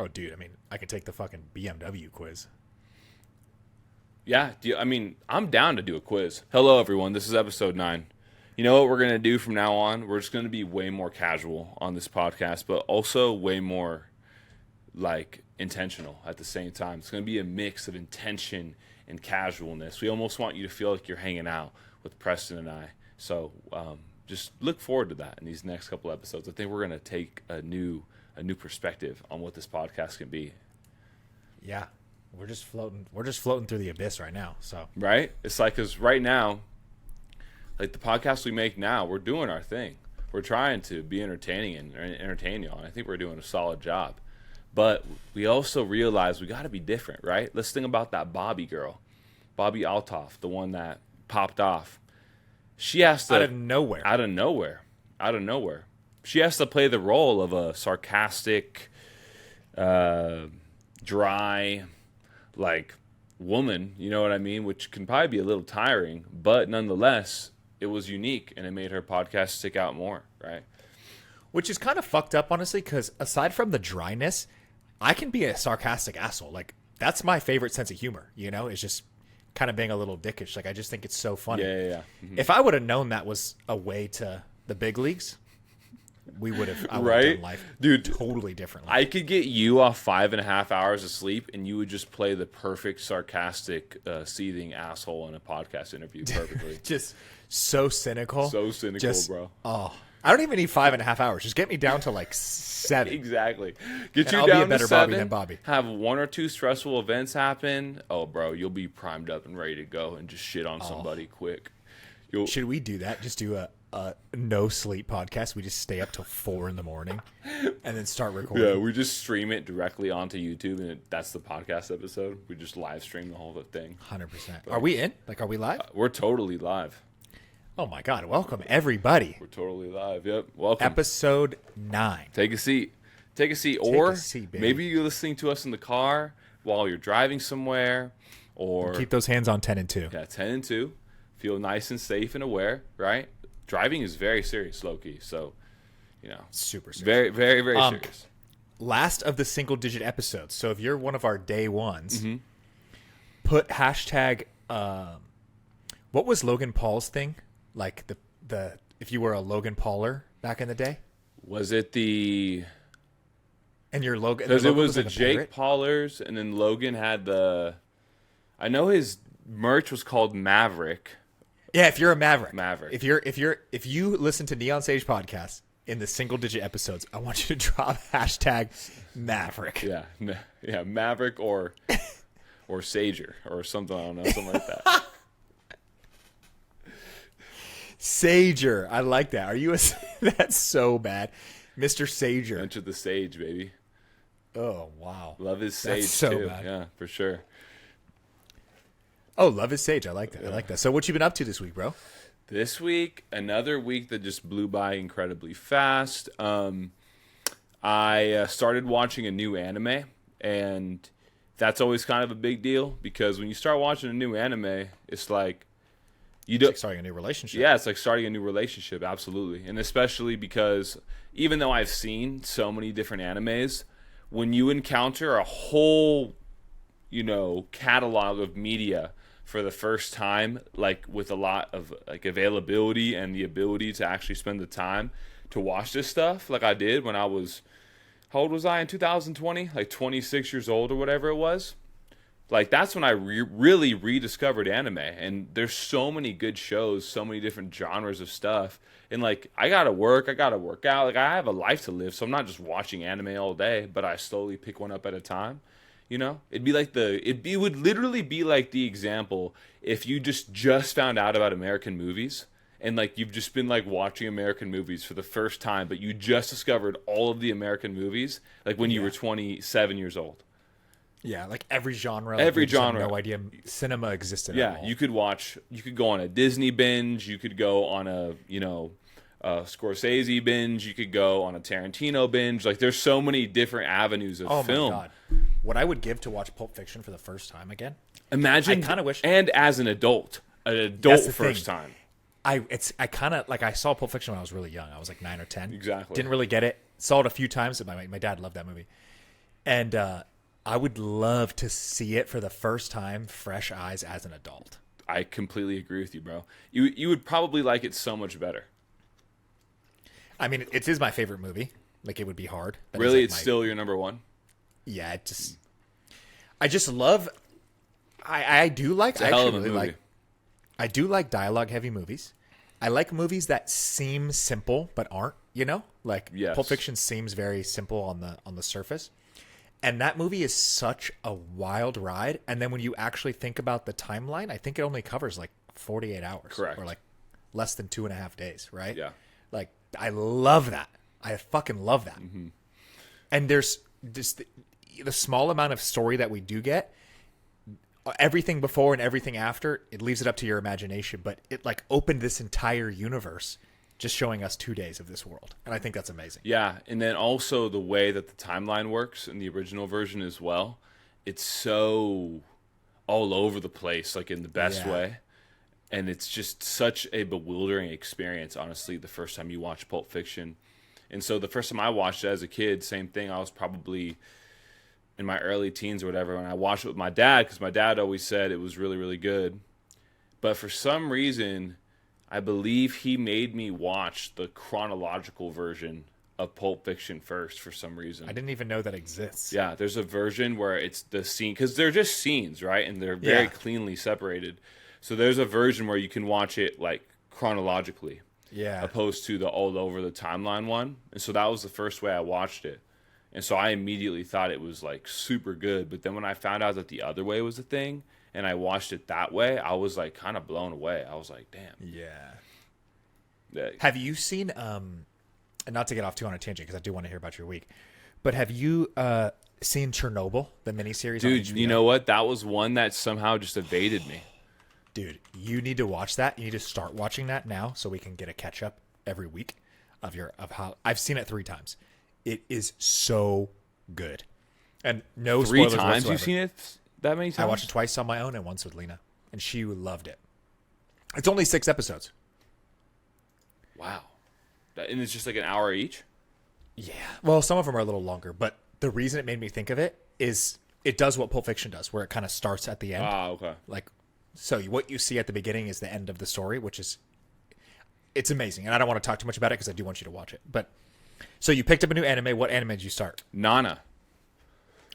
Oh, dude, I mean, I could take the fucking BMW quiz. Yeah, I'm down to do a quiz. Hello, everyone. This is episode 9. You know what we're going to do from now on? We're just going to be way more casual on this podcast, but also way more, intentional at the same time. It's going to be a mix of intention and casualness. We almost want you to feel like you're hanging out with Preston and I. So just look forward to that in these next couple episodes. I think we're going to take a new perspective on what this podcast can be. Yeah. We're just floating through the abyss right now. So right, it's like, because right now, like the podcast we make now, we're doing our thing. We're trying to be entertaining and entertain y'all. And I think we're doing a solid job. But we also realize we got to be different, right? Let's think about that Bobby girl, Bobby Altoff, the one that popped off. She has to out of nowhere. She has to play the role of a sarcastic, dry, woman, you know what I mean? Which can probably be a little tiring, but nonetheless, it was unique and it made her podcast stick out more, right? Which is kind of fucked up, honestly, because aside from the dryness, I can be a sarcastic asshole. That's my favorite sense of humor, is just kind of being a little dickish. I just think it's so funny. Yeah. Mm-hmm. If I would have known that was a way to the big leagues, I would have done life totally differently. I could get you off 5.5 hours of sleep, and you would just play the perfect sarcastic, seething asshole in a podcast interview perfectly. Just so cynical. Bro. Oh, I don't even need 5.5 hours. Just get me down to 7. Exactly. Get and you I'll down be a better to 7. Bobby than Bobby. Have 1 or 2 stressful events happen. Oh, bro, you'll be primed up and ready to go and just shit on somebody quick. Should we do that? Just do a no sleep podcast. We just stay up till 4 a.m. and then start recording. Yeah, we just stream it directly onto YouTube, and that's the podcast episode. We just live stream the whole thing. 100%. Are we in? Are we live? We're totally live. Oh my God! Welcome everybody. We're totally live. Yep. Welcome. Episode 9. Take a seat. Or maybe you're listening to us in the car while you're driving somewhere, or keep those hands on 10 and 2. Yeah, 10 and 2. Feel nice and safe and aware, right? Driving is very serious, low-key. So, super serious. Very, very, very serious. Last of the single-digit episodes. So if you're one of our day ones, put hashtag. What was Logan Paul's thing? The if you were a Logan Pauler back in the day. Was it the? And your Logan. Because it was the Jake Paulers, and then Logan had the. I know his merch was called Maverick. Yeah, if you're a Maverick. If you listen to Neon Sage podcast in the single digit episodes, I want you to drop hashtag Maverick. Yeah, Maverick or Sager or something. I don't know, something like that. Sager, I like that. Are you a? That's so bad, Mr. Sager. Enter the Sage, baby. Oh wow, love his Sage so too. Bad. Yeah, for sure. Oh, love his Sage. I like that. Yeah. I like that. So what you been up to this week, bro? This week, another week that just blew by incredibly fast. I started watching a new anime, and that's always kind of a big deal because when you start watching a new anime, it's like it's like starting a new relationship. Yeah, it's like starting a new relationship, absolutely. And especially because even though I've seen so many different animes, when you encounter a whole, catalog of media for the first time, with a lot of availability and the ability to actually spend the time to watch this stuff, like I did when I was, how old was I in 2020? 26 years old or whatever it was. That's when I really rediscovered anime. And there's so many good shows, so many different genres of stuff. And I gotta work out. I have a life to live, so I'm not just watching anime all day, but I slowly pick one up at a time. It'd be it would literally be like the example if you just found out about American movies and you've just been watching American movies for the first time, but you just discovered all of the American movies when you were 27 years old. Yeah, every genre. Every genre. No idea cinema existed. Yeah, at all. you could go on a Disney binge. You could go on a Scorsese binge. You could go on a Tarantino binge. There's so many different avenues of film. Oh my God. What I would give to watch Pulp Fiction for the first time again. Imagine. I kind of wish. And as an adult first time. I saw Pulp Fiction when I was really young. I was 9 or 10. Exactly. Didn't really get it. Saw it a few times. My dad loved that movie. And I would love to see it for the first time, fresh eyes as an adult. I completely agree with you, bro. You would probably like it so much better. I mean, it is my favorite movie. Like, it would be hard. Really, it's still your number one? Yeah, I just love. I do like. It's a hell of a movie. I do like dialogue-heavy movies. I like movies that seem simple but aren't. You know, like Pulp Fiction seems very simple on the surface, and that movie is such a wild ride. And then when you actually think about the timeline, I think it only covers like 48 hours, correct, or like less than 2.5 days, right? Yeah. Like, I love that. I fucking love that. Mm-hmm. And there's just the small amount of story that we do get, everything before and everything after, it leaves it up to your imagination. But it like opened this entire universe just showing us 2 days of this world. And I think that's amazing. Yeah. And then also the way that the timeline works in the original version as well. It's so all over the place, like in the best way. And it's just such a bewildering experience, honestly, the first time you watch Pulp Fiction. And so the first time I watched it as a kid, same thing. I was probably in my early teens or whatever, when I watched it with my dad, because my dad always said it was really, really good. But for some reason, I believe he made me watch the chronological version of Pulp Fiction first for some reason. I didn't even know that exists. Yeah, there's a version where it's the scene, because they're just scenes, right? And they're very cleanly separated. So there's a version where you can watch it like chronologically, opposed to the all over the timeline one. And so that was the first way I watched it. And so I immediately thought it was like super good. But then when I found out that the other way was the thing, and I watched it that way, I was like kind of blown away. I was like, damn. Yeah. Have you seen, and not to get off too on a tangent because I do want to hear about your week, but have you seen Chernobyl, the miniseries? Dude, you know what? That was one that somehow just evaded me. Dude, you need to watch that. You need to start watching that now so we can get a catch up every week of how I've seen it 3 times. It is so good. And no 3 spoilers times whatsoever. You've seen it that many times? I watched it twice on my own and once with Lena, and she loved it. It's only 6 episodes. Wow. And it's just like an hour each? Yeah. Well, some of them are a little longer, but the reason it made me think of it is it does what Pulp Fiction does, where it kind of starts at the end. Ah, okay. Like, so what you see at the beginning is the end of the story, which is, it's amazing. And I don't want to talk too much about it because I do want you to watch it. But so you picked up a new anime. What anime did you start? Nana.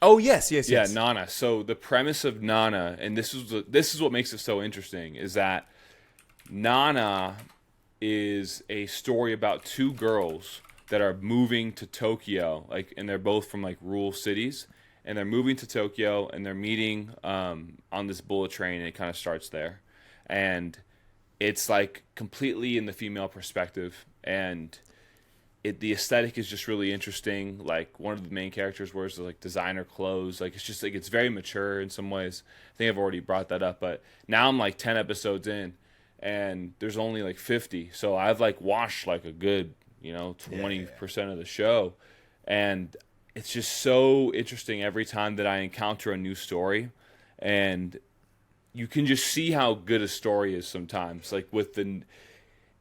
Oh, yes. Yeah, Nana. So the premise of Nana, and this is what makes it so interesting, is that Nana is a story about 2 girls that are moving to Tokyo, and they're both from like rural cities. And they're moving to Tokyo, and they're meeting on this bullet train, and it kind of starts there. And it's like completely in the female perspective, and the aesthetic is just really interesting. Like, one of the main characters wears like designer clothes. Like, it's just like, it's very mature in some ways. I think I've already brought that up, but now I'm like 10 episodes in, and there's only like 50. So I've like watched like a good, 20% of the show, and it's just so interesting every time that I encounter a new story, and you can just see how good a story is sometimes. Like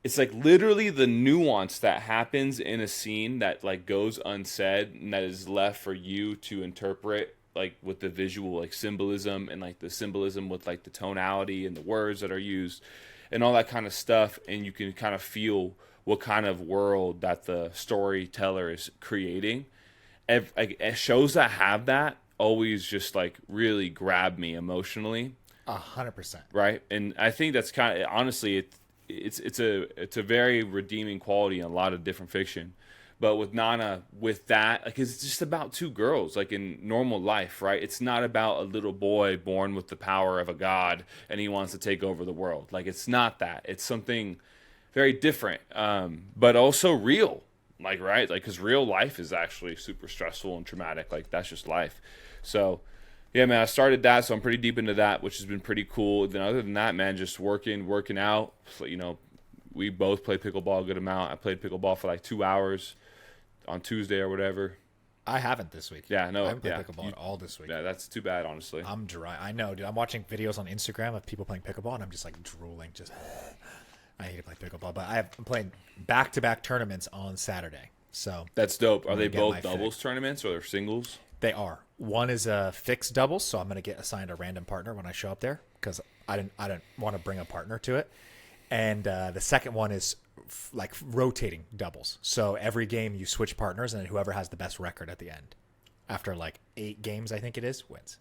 it's like literally the nuance that happens in a scene that like goes unsaid and that is left for you to interpret, like with the visual like symbolism and like the symbolism with like the tonality and the words that are used and all that kind of stuff, and you can kind of feel what kind of world that the storyteller is creating. Shows that have that always just like really grab me emotionally. 100%. Right, and I think that's kind of, honestly, it's a very redeeming quality in a lot of different fiction. But with Nana, with that, like, it's just about 2 girls, like in normal life, right? It's not about a little boy born with the power of a god and he wants to take over the world. Like, it's not that. It's something very different, but also real. Like, right? Like, because real life is actually super stressful and traumatic. Like, that's just life. So, yeah, man, I started that, so I'm pretty deep into that, which has been pretty cool. Then other than that, man, just working out. So, we both play pickleball a good amount. I played pickleball for like 2 hours on Tuesday or whatever. I haven't this week. Yeah, no. I haven't played pickleball at all this week. Yeah, that's too bad, honestly. I'm dry. I know, dude. I'm watching videos on Instagram of people playing pickleball, and I'm just like drooling. I need to play pickleball, but I'm playing back-to-back tournaments on Saturday. So that's dope. Are they both doubles tournaments or singles? They are. One is a fixed doubles, so I'm going to get assigned a random partner when I show up there because I didn't want to bring a partner to it. And the second one is like rotating doubles. So every game you switch partners, and then whoever has the best record at the end, after like 8 games, I think it is, wins.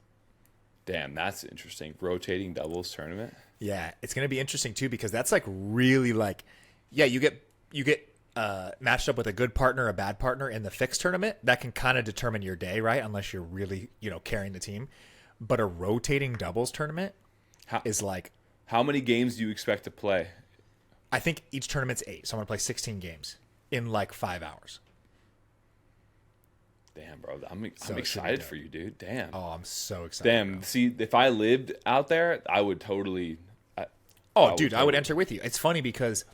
Damn, that's interesting. Rotating doubles tournament. Yeah, it's going to be interesting too because that's like really like, yeah, you get matched up with a good partner, a bad partner in the fixed tournament. That can kind of determine your day, right? Unless you're really, carrying the team. But a rotating doubles tournament is like, how many games do you expect to play? I think each tournament's 8, so I'm gonna play 16 games in like 5 hours. Damn, bro, I'm excited for you, dude. Damn. Oh, I'm so excited. Damn. Bro. See, if I lived out there, I would totally. I would enter with you. It's funny because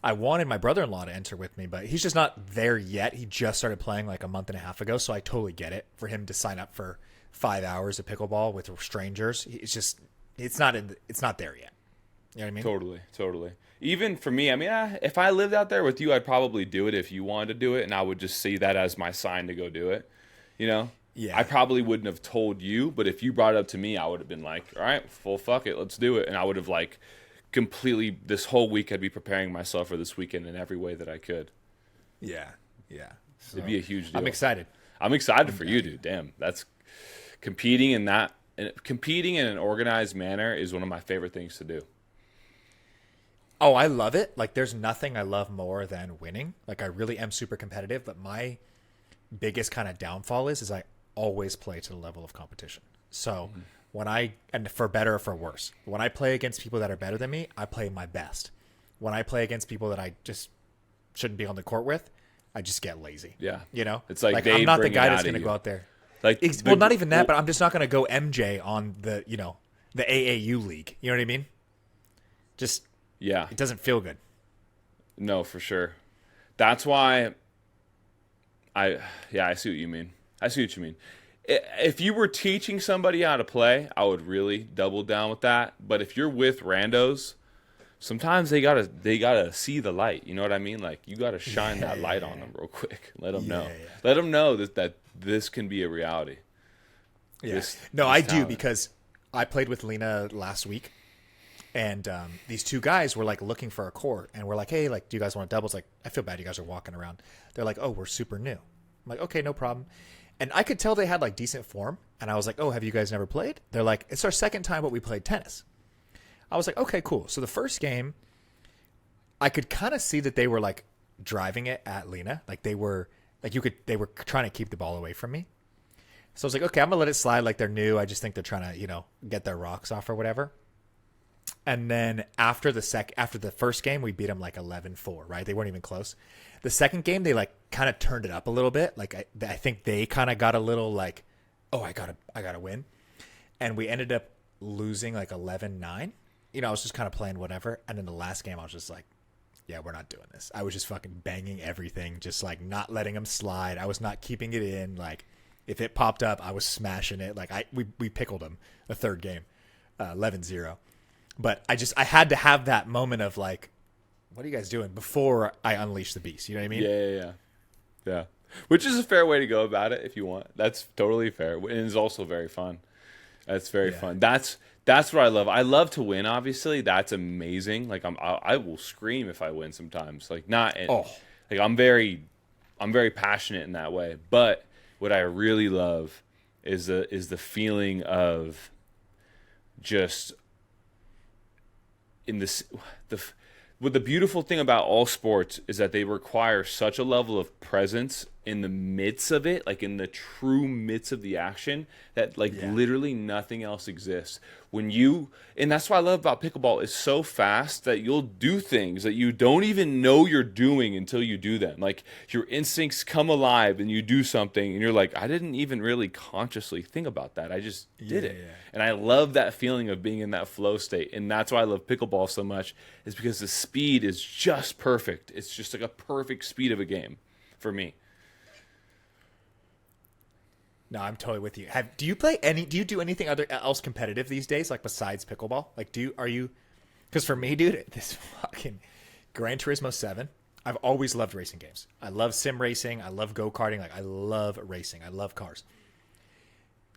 I wanted my brother-in-law to enter with me, but he's just not there yet. He just started playing like a month and a half ago, so I totally get it for him to sign up for 5 hours of pickleball with strangers. It's not there yet. You know what I mean? Totally. Even for me, I mean, if I lived out there with you, I'd probably do it if you wanted to do it, and I would just see that as my sign to go do it. You know? Yeah. I probably wouldn't have told you, but if you brought it up to me, I would have been like, all right, full fuck it, let's do it. And I would have like completely, this whole week I'd be preparing myself for this weekend in every way that I could. Yeah. So, it'd be a huge deal. I'm excited. I'm excited for you, dude. Damn, that's competing in an organized manner is one of my favorite things to do. Oh, I love it. Like, there's nothing I love more than winning. Like, I really am super competitive, but my biggest kind of downfall is I always play to the level of competition. So and for better or for worse, when I play against people that are better than me, I play my best. When I play against people that I just shouldn't be on the court with, I just get lazy. Yeah. It's like they I'm not the bring guy it that's out of going to you. go out there. Like, Well, not even that, but I'm just not going to go MJ on the AAU league. You know what I mean? Just, yeah, it doesn't feel good. No, for sure. That's why I see what you mean. If you were teaching somebody how to play, I would really double down with that. But if you're with randos, sometimes they gotta see the light. You know what I mean? Like, you gotta shine that light on them real quick. Let them know. Yeah. Let them know that this can be a reality. Yeah. I do, because I played with Lena last week, and these two guys were like looking for a court, and we're like, hey, like, do you guys want doubles? Like, I feel bad you guys are walking around. They're like, oh, we're super new. I'm like, okay, no problem. And I could tell they had like decent form, and I was like, oh, have you guys never played? They're like, it's our second time, but we played tennis. I was like, okay, cool. So the first game, I could kind of see that they were like driving it at Lena, like they were trying to keep the ball away from me. So I was like, okay, I'm gonna let it slide. Like, they're new. I just think they're trying to, get their rocks off or whatever. And then after the first game, we beat them like 11-4, right? They weren't even close. The second game, they like kind of turned it up a little bit. Like, I think they kind of got a little like, oh, I gotta win. And we ended up losing like 11-9. I was just kind of playing whatever. And then the last game, I was just like, yeah, we're not doing this. I was just fucking banging everything, just like not letting them slide. I was not keeping it in. Like, if it popped up, I was smashing it. Like, we pickled them the third game, 11-0. But I had to have that moment of like, what are you guys doing, before I unleash the beast? You know what I mean? Yeah. Which is a fair way to go about it if you want. That's totally fair. And it's also very fun. That's very fun. That's what I love. I love to win, obviously. That's amazing. Like, I will scream if I win sometimes. Like, like I'm very passionate in that way. But what I really love is the feeling of just in this the beautiful thing about all sports is that they require such a level of presence in the midst of it, like in the true midst of the action, that literally nothing else exists. And that's what I love about pickleball. It's so fast that you'll do things that you don't even know you're doing until you do them. Like, your instincts come alive and you do something and you're like, I didn't even really consciously think about that. I just did it. Yeah. And I love that feeling of being in that flow state. And that's why I love pickleball so much, is because the speed is just perfect. It's just like a perfect speed of a game for me. No, I'm totally with you. Do you do anything else competitive these days, like besides pickleball? Like, because for me, dude, this fucking Gran Turismo 7, I've always loved racing games. I love sim racing. I love go-karting. Like, I love racing. I love cars.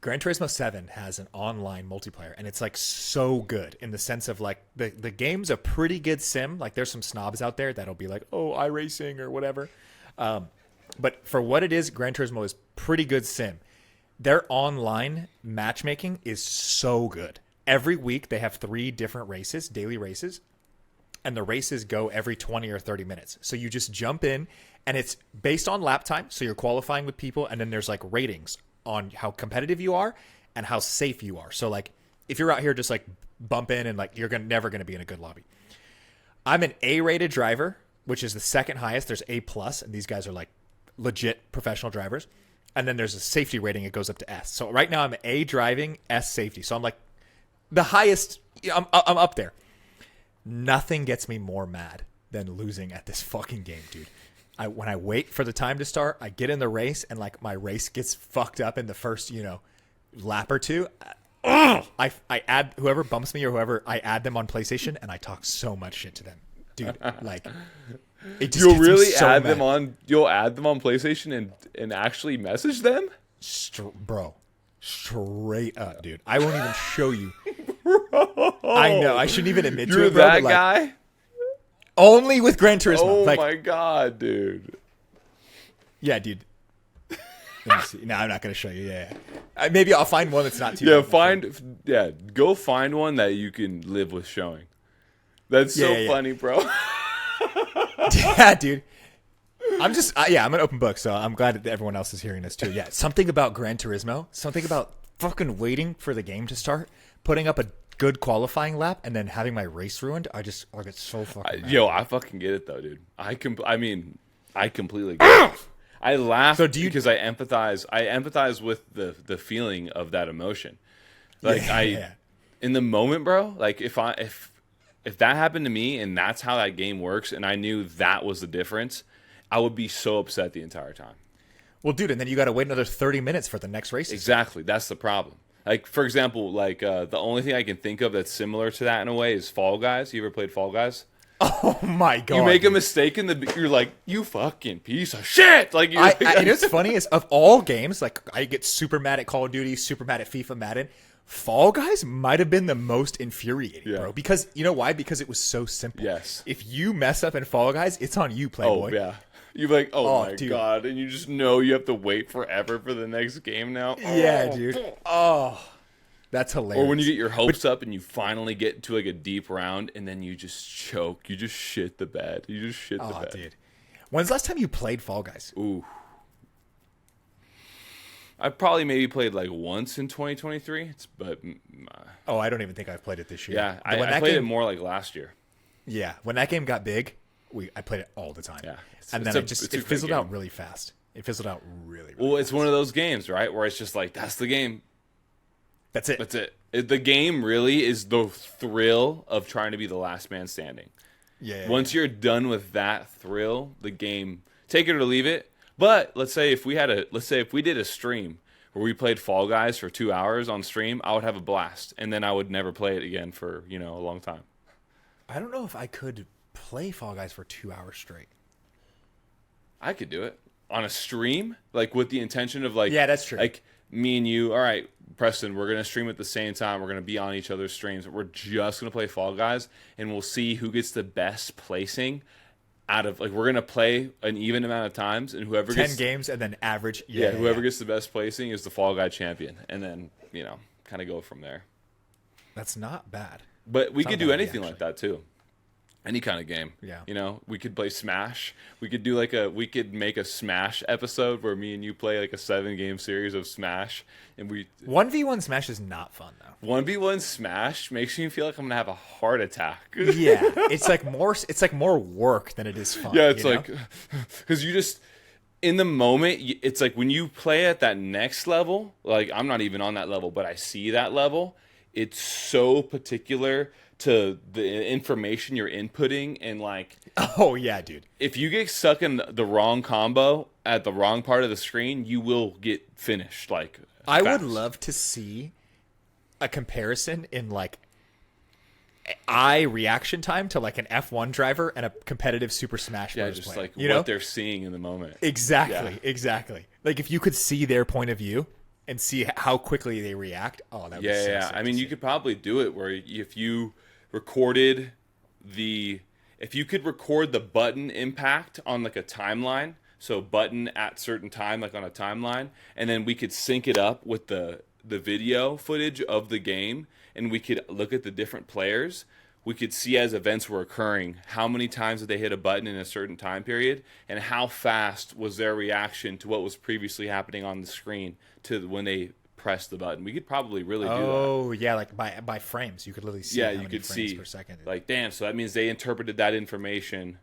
Gran Turismo 7 has an online multiplayer, and it's like so good in the sense of like the game's a pretty good sim. Like there's some snobs out there that'll be like, oh, iRacing or whatever. But for what it is, Gran Turismo is pretty good sim. Their online matchmaking is so good. Every week they have 3 different races, daily races, and the races go every 20 or 30 minutes. So you just jump in, and it's based on lap time. So you're qualifying with people, and then there's like ratings on how competitive you are and how safe you are. So like if you're out here just like bump in and like you're never going to be in a good lobby. I'm an A-rated driver, which is the second highest. There's A+, and these guys are like legit professional drivers. And then there's a safety rating. It goes up to S. So right now I'm A driving, S safety. So I'm like the highest. I'm up there. Nothing gets me more mad than losing at this fucking game, dude. When I wait for the time to start, I get in the race, and like my race gets fucked up in the first, lap or two. I add whoever bumps me or whoever, I add them on PlayStation, and I talk so much shit to them, dude. Like, it just you'll gets me really so add mad. them on. You'll add them on PlayStation and actually message them, bro. Straight up, dude. I won't even show you. I know. I shouldn't even admit to You're it, bro. that but, like, guy. only with Gran Turismo. Oh like, my god, dude. yeah, dude. Let me see. No, I'm not gonna show you. Yeah. Maybe I'll find one that's not too. Go find one that you can live with showing. That's so funny, bro. Yeah, dude. I'm an open book, so I'm glad that everyone else is hearing this too. Yeah, something about Gran Turismo, something about fucking waiting for the game to start, putting up a good qualifying lap, and then having my race ruined. I get so fucking mad. I fucking get it though, dude. I completely get it. I laugh because I empathize. I empathize with the feeling of that emotion. Like in the moment, bro. Like if that happened to me and that's how that game works, and I knew that was the difference, I would be so upset the entire time. Well, dude, and then you got to wait another 30 minutes for the next race. Exactly, that's the problem. Like for example, the only thing I can think of that's similar to that in a way is Fall Guys. You ever played Fall Guys? Oh my god! You make a mistake you're like, you fucking piece of shit. Like, you know what's funny is of all games, like I get super mad at Call of Duty, super mad at FIFA, Madden. Fall Guys might have been the most infuriating, bro. Because you know why? Because it was so simple. Yes. If you mess up in Fall Guys, it's on you, Playboy. Oh yeah. You're like, oh my dude. god, and you just know you have to wait forever for the next game now. Yeah, dude. Oh. That's hilarious. Or when you get your hopes up and you finally get into like a deep round and then you just choke. You just shit the bed. You just shit the bed. Dude. When's the last time you played Fall Guys? Ooh. I probably maybe played like once in 2023. I don't even think I've played it this year. Yeah, I played it more like last year. Yeah, when that game got big, I played it all the time. Yeah. And then it fizzled out really fast. It fizzled out really well, it's fast. one of those games, right? Where it's just like, that's the game. That's it. That's it. The game really is the thrill of trying to be the last man standing. Yeah. Once you're done with that thrill, the game, take it or leave it. But let's say if we did a stream where we played Fall Guys for 2 hours on stream, I would have a blast, and then I would never play it again for a long time. I don't know if I could play Fall Guys for 2 hours straight. I could do it on a stream, like with the intention of like, yeah, that's true. Like me and you, all right, Preston, we're gonna stream at the same time. We're gonna be on each other's streams. We're just gonna play Fall Guys, and we'll see who gets the best placing. Out of we're gonna play an even amount of times, and whoever 10 gets games and then average. Whoever gets the best placing is the Fall Guy champion, and then kind of go from there. That's not bad. But we could do anything like that too. Any kind of game. Yeah. We could play Smash. We could do we could make a Smash episode where me and you play like a 7-game series of Smash, and 1v1 Smash is not fun though. 1v1 Smash makes me feel like I'm gonna have a heart attack. Yeah, it's like more work than it is fun. Yeah, it's like because you just in the moment. It's like when you play at that next level. Like I'm not even on that level, but I see that level. It's so particular to the information you're inputting, and oh yeah, dude. If you get stuck in the wrong combo at the wrong part of the screen, you will get finished. I would love to see a comparison in eye reaction time to an F1 driver and a competitive Super Smash Bros. Just player. what they're seeing in the moment. Exactly. Like if you could see their point of view and see how quickly they react. Oh, that would be Yeah, so yeah. sick I to mean, you see. could probably do it where if you recorded the, if you could record the button impact on like a timeline, so button at certain time, like on a timeline, and then we could sync it up with the video footage of the game, and we could look at the different players. We could see as events were occurring how many times did they hit a button in a certain time period, and how fast was their reaction to what was previously happening on the screen to when they pressed the button. We could probably really do that. Oh, yeah, like by frames. You could literally see Yeah, how you many could frames see per second. like, damn, so that means they interpreted that information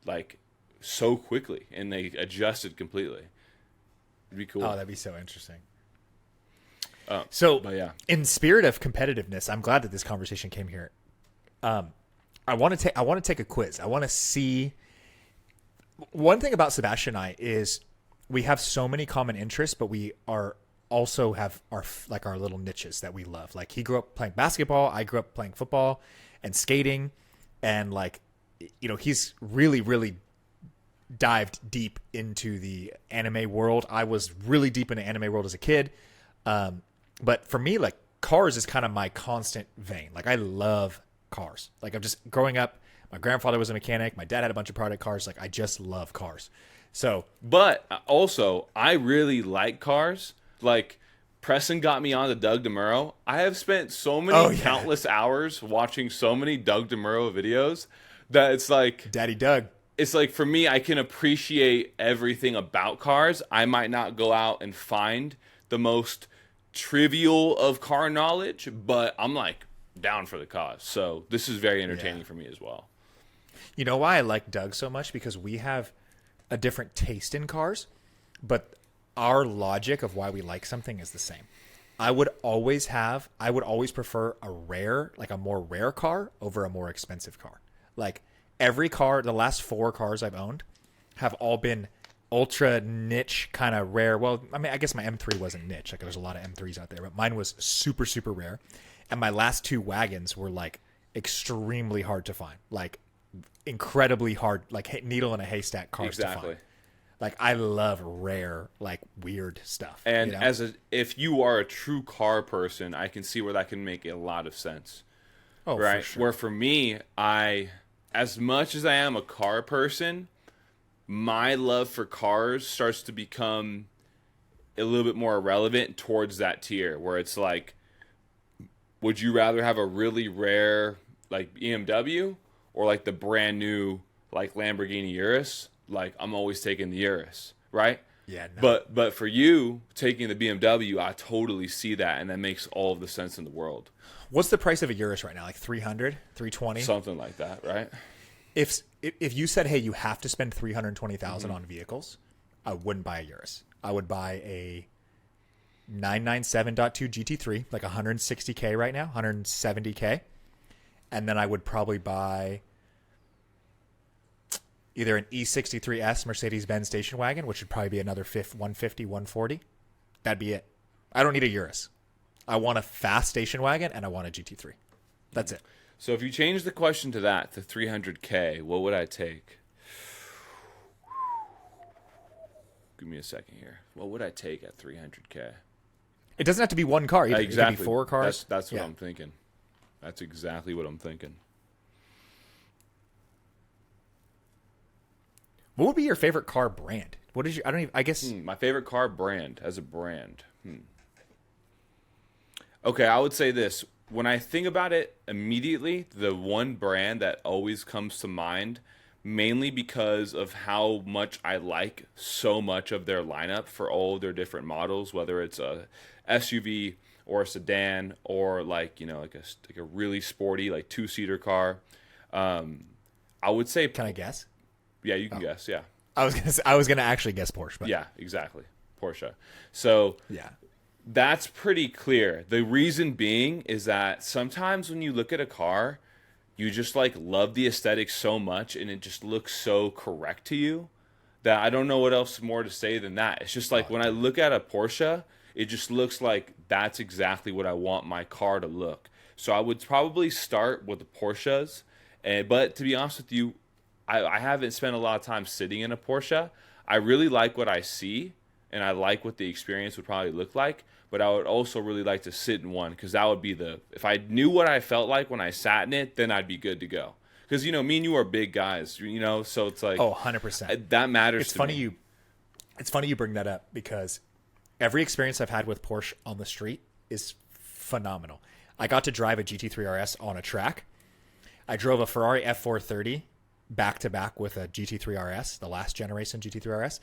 like so quickly and they adjusted completely. It'd be cool. Oh, that'd be so interesting. But So, yeah. in spirit of competitiveness, I'm glad that this conversation came here. I want to take a quiz. I want to see. One thing about Sebastian and I is we have so many common interests, but we are also have our little niches that we love. Like he grew up playing basketball, I grew up playing football and skating, and like, you know, he's really, really dived deep into the anime world. I was really deep into anime world as a kid. But for me, like cars is kind of my constant vein. Like I love cars. Like I'm just growing up, my grandfather was a mechanic. My dad had a bunch of product cars. Like I just love cars. So, But also, I really like cars. Like, Preston got me on to Doug DeMuro. I have spent so many countless hours watching so many Doug DeMuro videos that it's like, Daddy Doug. it's like for me, I can appreciate everything about cars. I might not go out and find the most trivial of car knowledge, but I'm like down for the cause. So this is very entertaining for me as well. You know why I like Doug so much? Because we have a different taste in cars, but our logic of why we like something is the same. I would always prefer a more rare car over a more expensive car. Like every car, the last 4 cars I've owned have all been ultra niche kind of rare. Well, I mean, I guess my M3 wasn't niche. Like there's a lot of M3s out there, but mine was super, super rare. And my last 2 wagons were like extremely hard to find, like incredibly hard, like needle in a haystack cars to find. Like I love rare, like weird stuff. And you know? if you are a true car person, I can see where that can make a lot of sense. Oh, right? for sure. Where for me, as much as I am a car person, my love for cars starts to become a little bit more irrelevant towards that tier where it's like, would you rather have a really rare like BMW or like the brand new like Lamborghini Urus? Like I'm always taking the Urus, right? Yeah. No. But for you taking the BMW, I totally see that, and that makes all of the sense in the world. What's the price of a Urus right now? Like 300, 320? Something like that, right? If you said, hey, you have to spend 320,000 on vehicles, I wouldn't buy a Urus. I would buy a 997.2 GT3, like 160K right now, 170K. And then I would probably buy either an E63S Mercedes-Benz station wagon, which would probably be another 150, 140. That'd be it. I don't need a Urus. I want a fast station wagon, and I want a GT3. That's it. So if you change the question to that, to 300K, what would I take? Give me a second here. What would I take at 300K? It doesn't have to be one car either. Exactly. It could be 4 cars. That's what I'm thinking. That's exactly what I'm thinking. What would be your favorite car brand? What is your? I don't even. I guess. My favorite car brand as a brand. Okay, I would say this. When I think about it immediately, the one brand that always comes to mind, mainly because of how much I like so much of their lineup for all of their different models, whether it's a SUV or a sedan or like, you know, like a really sporty like 2-seater car. I would say. Can I guess? Yeah, you can guess. Yeah. I was gonna actually guess Porsche. But. Yeah, exactly. Porsche. So Yeah. that's pretty clear. The reason being is that sometimes when you look at a car, you just like love the aesthetic so much and it just looks so correct to you that I don't know what else more to say than that. It's just like when I look at a Porsche, it just looks like that's exactly what I want my car to look. So I would probably start with the Porsches. But to be honest with you, I haven't spent a lot of time sitting in a Porsche. I really like what I see, and I like what the experience would probably look like. But I would also really like to sit in one, because that would be if I knew what I felt like when I sat in it, then I'd be good to go. Because, me and you are big guys, so it's like, 100%. That matters to me. It's funny you bring that up, because every experience I've had with Porsche on the street is phenomenal. I got to drive a GT3 RS on a track. I drove a Ferrari F430 back-to-back with a GT3 RS, the last generation GT3 RS,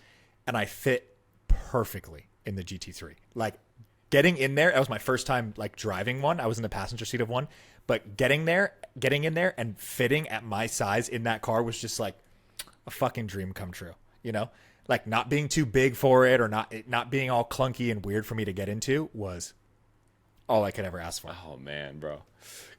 and I fit perfectly in the GT3. Like, getting in there, that was my first time like driving one. I was in the passenger seat of one, but getting in there and fitting at my size in that car was just like a fucking dream come true, Like, not being too big for it, or not being all clunky and weird for me to get into was all I could ever ask for. Oh man, bro.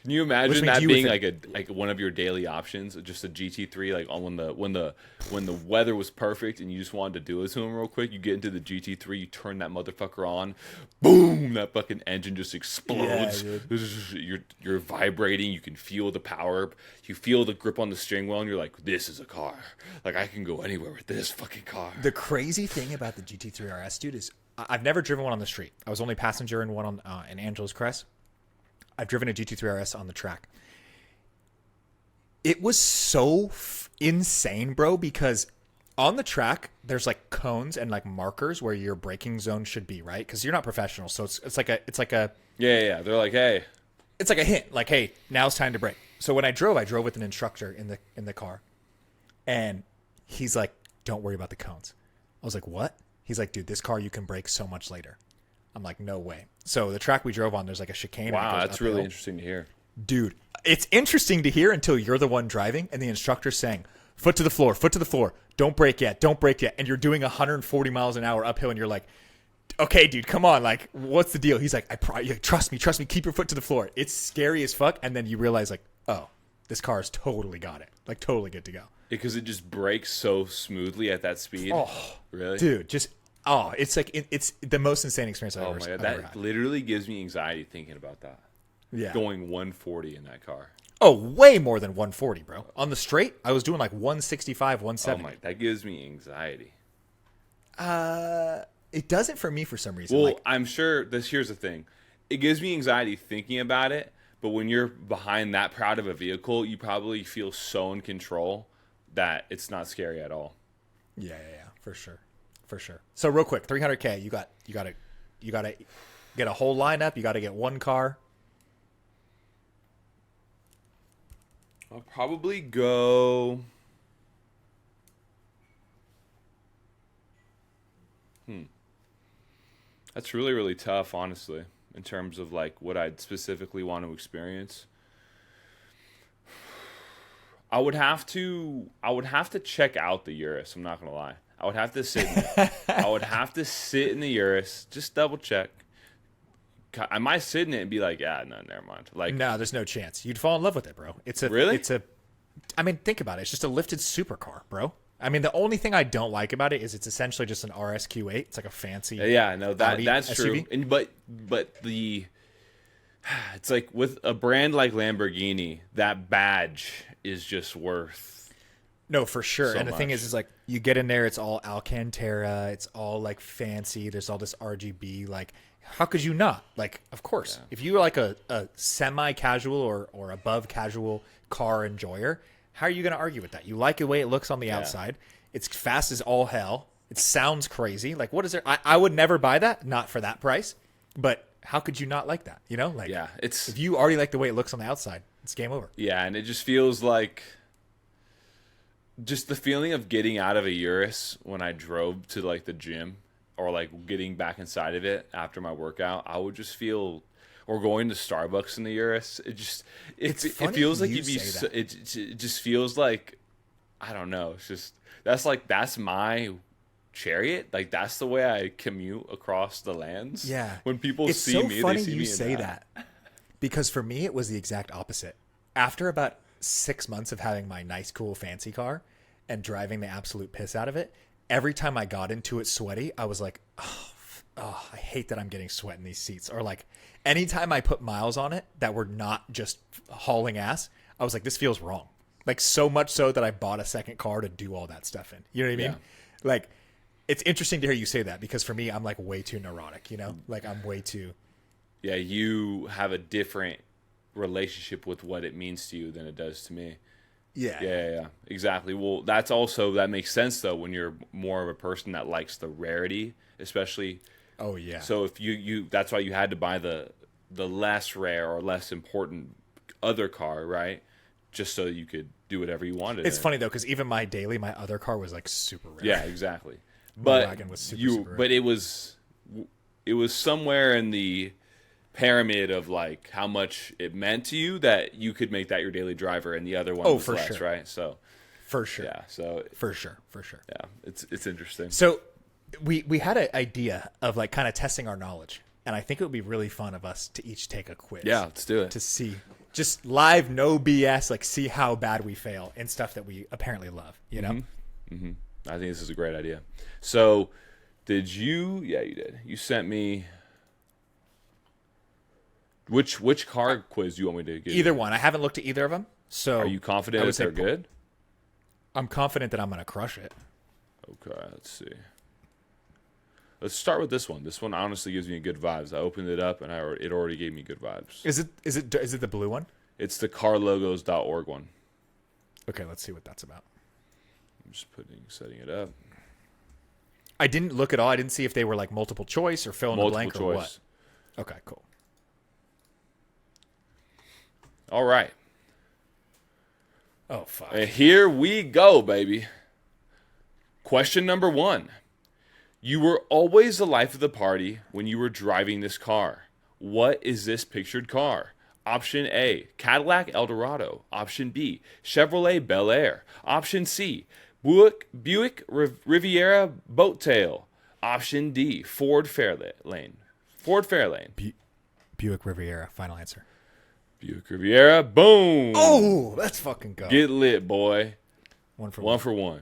Can you imagine that being like one of your daily options, just a GT3, like on when the weather was perfect and you just wanted to do it to him real quick? You get into the GT3, you turn that motherfucker on, boom, that fucking engine just explodes. Yeah, you're vibrating, you can feel the power, you feel the grip on the steering wheel, and you're like, this is a car. Like, I can go anywhere with this fucking car. The crazy thing about the GT3 RS, dude, is I've never driven one on the street. I was only passenger in one on in Angeles Crest. I've driven a GT3 RS on the track. It was so insane, bro, because on the track, there's like cones and like markers where your braking zone should be, right? Because you're not professional. So it's like a Yeah. They're like, hey. It's like a hint, like, hey, now it's time to brake. So when I drove with an instructor in the car. And he's like, don't worry about the cones. I was like, what? He's like, dude, this car you can brake so much later. I'm like, no way. So the track we drove on, there's like a chicane. Wow, that's really interesting to hear. Dude, it's interesting to hear until you're the one driving and the instructor's saying, foot to the floor, don't brake yet. And you're doing 140 miles an hour uphill and you're like, okay, dude, come on. Like, what's the deal? He's like, trust me, keep your foot to the floor. It's scary as fuck. And then you realize like, oh, this car's totally got it. Like, totally good to go. Because it just brakes so smoothly at that speed. Oh, really? Dude, it's like it's the most insane experience I've ever had. That literally gives me anxiety thinking about that. Yeah. Going 140 in that car. Oh, way more than 140, bro. On the straight, I was doing like 165, 170. Oh my, that gives me anxiety. It doesn't for me for some reason. Well, like, I'm sure here's the thing. It gives me anxiety thinking about it, but when you're behind that proud of a vehicle, you probably feel so in control that it's not scary at all. Yeah, for sure. So real quick, 300K, you got to get a whole lineup. You got to get one car. I'll probably go. That's really, really tough, honestly, in terms of like what I'd specifically want to experience. I would have to check out the Urus. I'm not gonna lie. I would have to sit in it. I would have to sit in the Urus, just double check. I might sit in it and be like, yeah, no, never mind. Like, no, there's no chance. You'd fall in love with it, bro. Really? I mean, think about it. It's just a lifted supercar, bro. I mean, the only thing I don't like about it is it's essentially just an RSQ8. It's like a fancy. Yeah, no, that's SUV. true. But it's like with a brand like Lamborghini, that badge is just worth. No, for sure. So and the much. thing is like you get in there, it's all Alcantara, it's all like fancy. There's all this RGB. Like, how could you not? Like, of course, if you're like a semi-casual or above casual car enjoyer, how are you going to argue with that? You like the way it looks on the outside. It's fast as all hell. It sounds crazy. Like, what is there? I would never buy that, not for that price. But how could you not like that? Like, if you already like the way it looks on the outside, it's game over. Yeah, and it just feels like just the feeling of getting out of a Urus when I drove to like the gym or like getting back inside of it after my workout, I would just feel. Or going to Starbucks in the Urus, it feels like it just feels like, I don't know. It's just that's my chariot. Like, that's the way I commute across the lands. Yeah. When people it's see so me, funny they see you me say that. Because for me, it was the exact opposite. After about 6 months of having my nice, cool, fancy car and driving the absolute piss out of it, every time I got into it sweaty, I was like, oh, I hate that I'm getting sweat in these seats. Or like anytime I put miles on it that were not just hauling ass, I was like, this feels wrong. Like, so much so that I bought a second car to do all that stuff in. You know what I mean? Yeah. Like, it's interesting to hear you say that because for me, I'm like way too neurotic, you know, like I'm way too. Yeah, you have a different relationship with what it means to you than it does to me. Yeah, exactly. Well, that makes sense though when you're more of a person that likes the rarity, especially. Oh yeah. So if you that's why you had to buy the less rare or less important other car, right? Just so you could do whatever you wanted. It's funny though because even my other car was like super rare. Yeah, exactly. My But wagon was super rare. but it was somewhere in the pyramid of like how much it meant to you that you could make that your daily driver, and the other one was for less, sure. right? So For sure. yeah, so For sure. yeah, it's interesting. So we had an idea of like kind of testing our knowledge, and I think it would be really fun of us to each take a quiz. Yeah, let's do it. To see just live, no BS, like see how bad we fail in stuff that we apparently love. You know. Mm-hmm. I think this is a great idea. So did you? Yeah, you did. You sent me. Which car quiz do you want me to get? Either one. I haven't looked at either of them. So Are you confident that they're good? I'm confident that I'm going to crush it. Okay, let's see. Let's start with this one. This one honestly gives me good vibes. I opened it up and it already gave me good vibes. Is it the blue one? It's the carlogos.org one. Okay, let's see what that's about. I'm just setting it up. I didn't look at all. I didn't see if they were like multiple choice or fill in the blank or what. Okay, cool. All right. Oh, fuck. And here we go, baby. Question number 1. You were always the life of the party when you were driving this car. What is this pictured car? Option A, Cadillac Eldorado. Option B, Chevrolet Bel Air. Option C, Buick Riviera Boattail. Option D, Ford Fairlane. Buick Riviera, final answer. Buick Riviera, boom! Oh, let's fucking go. Get lit, boy. One for one.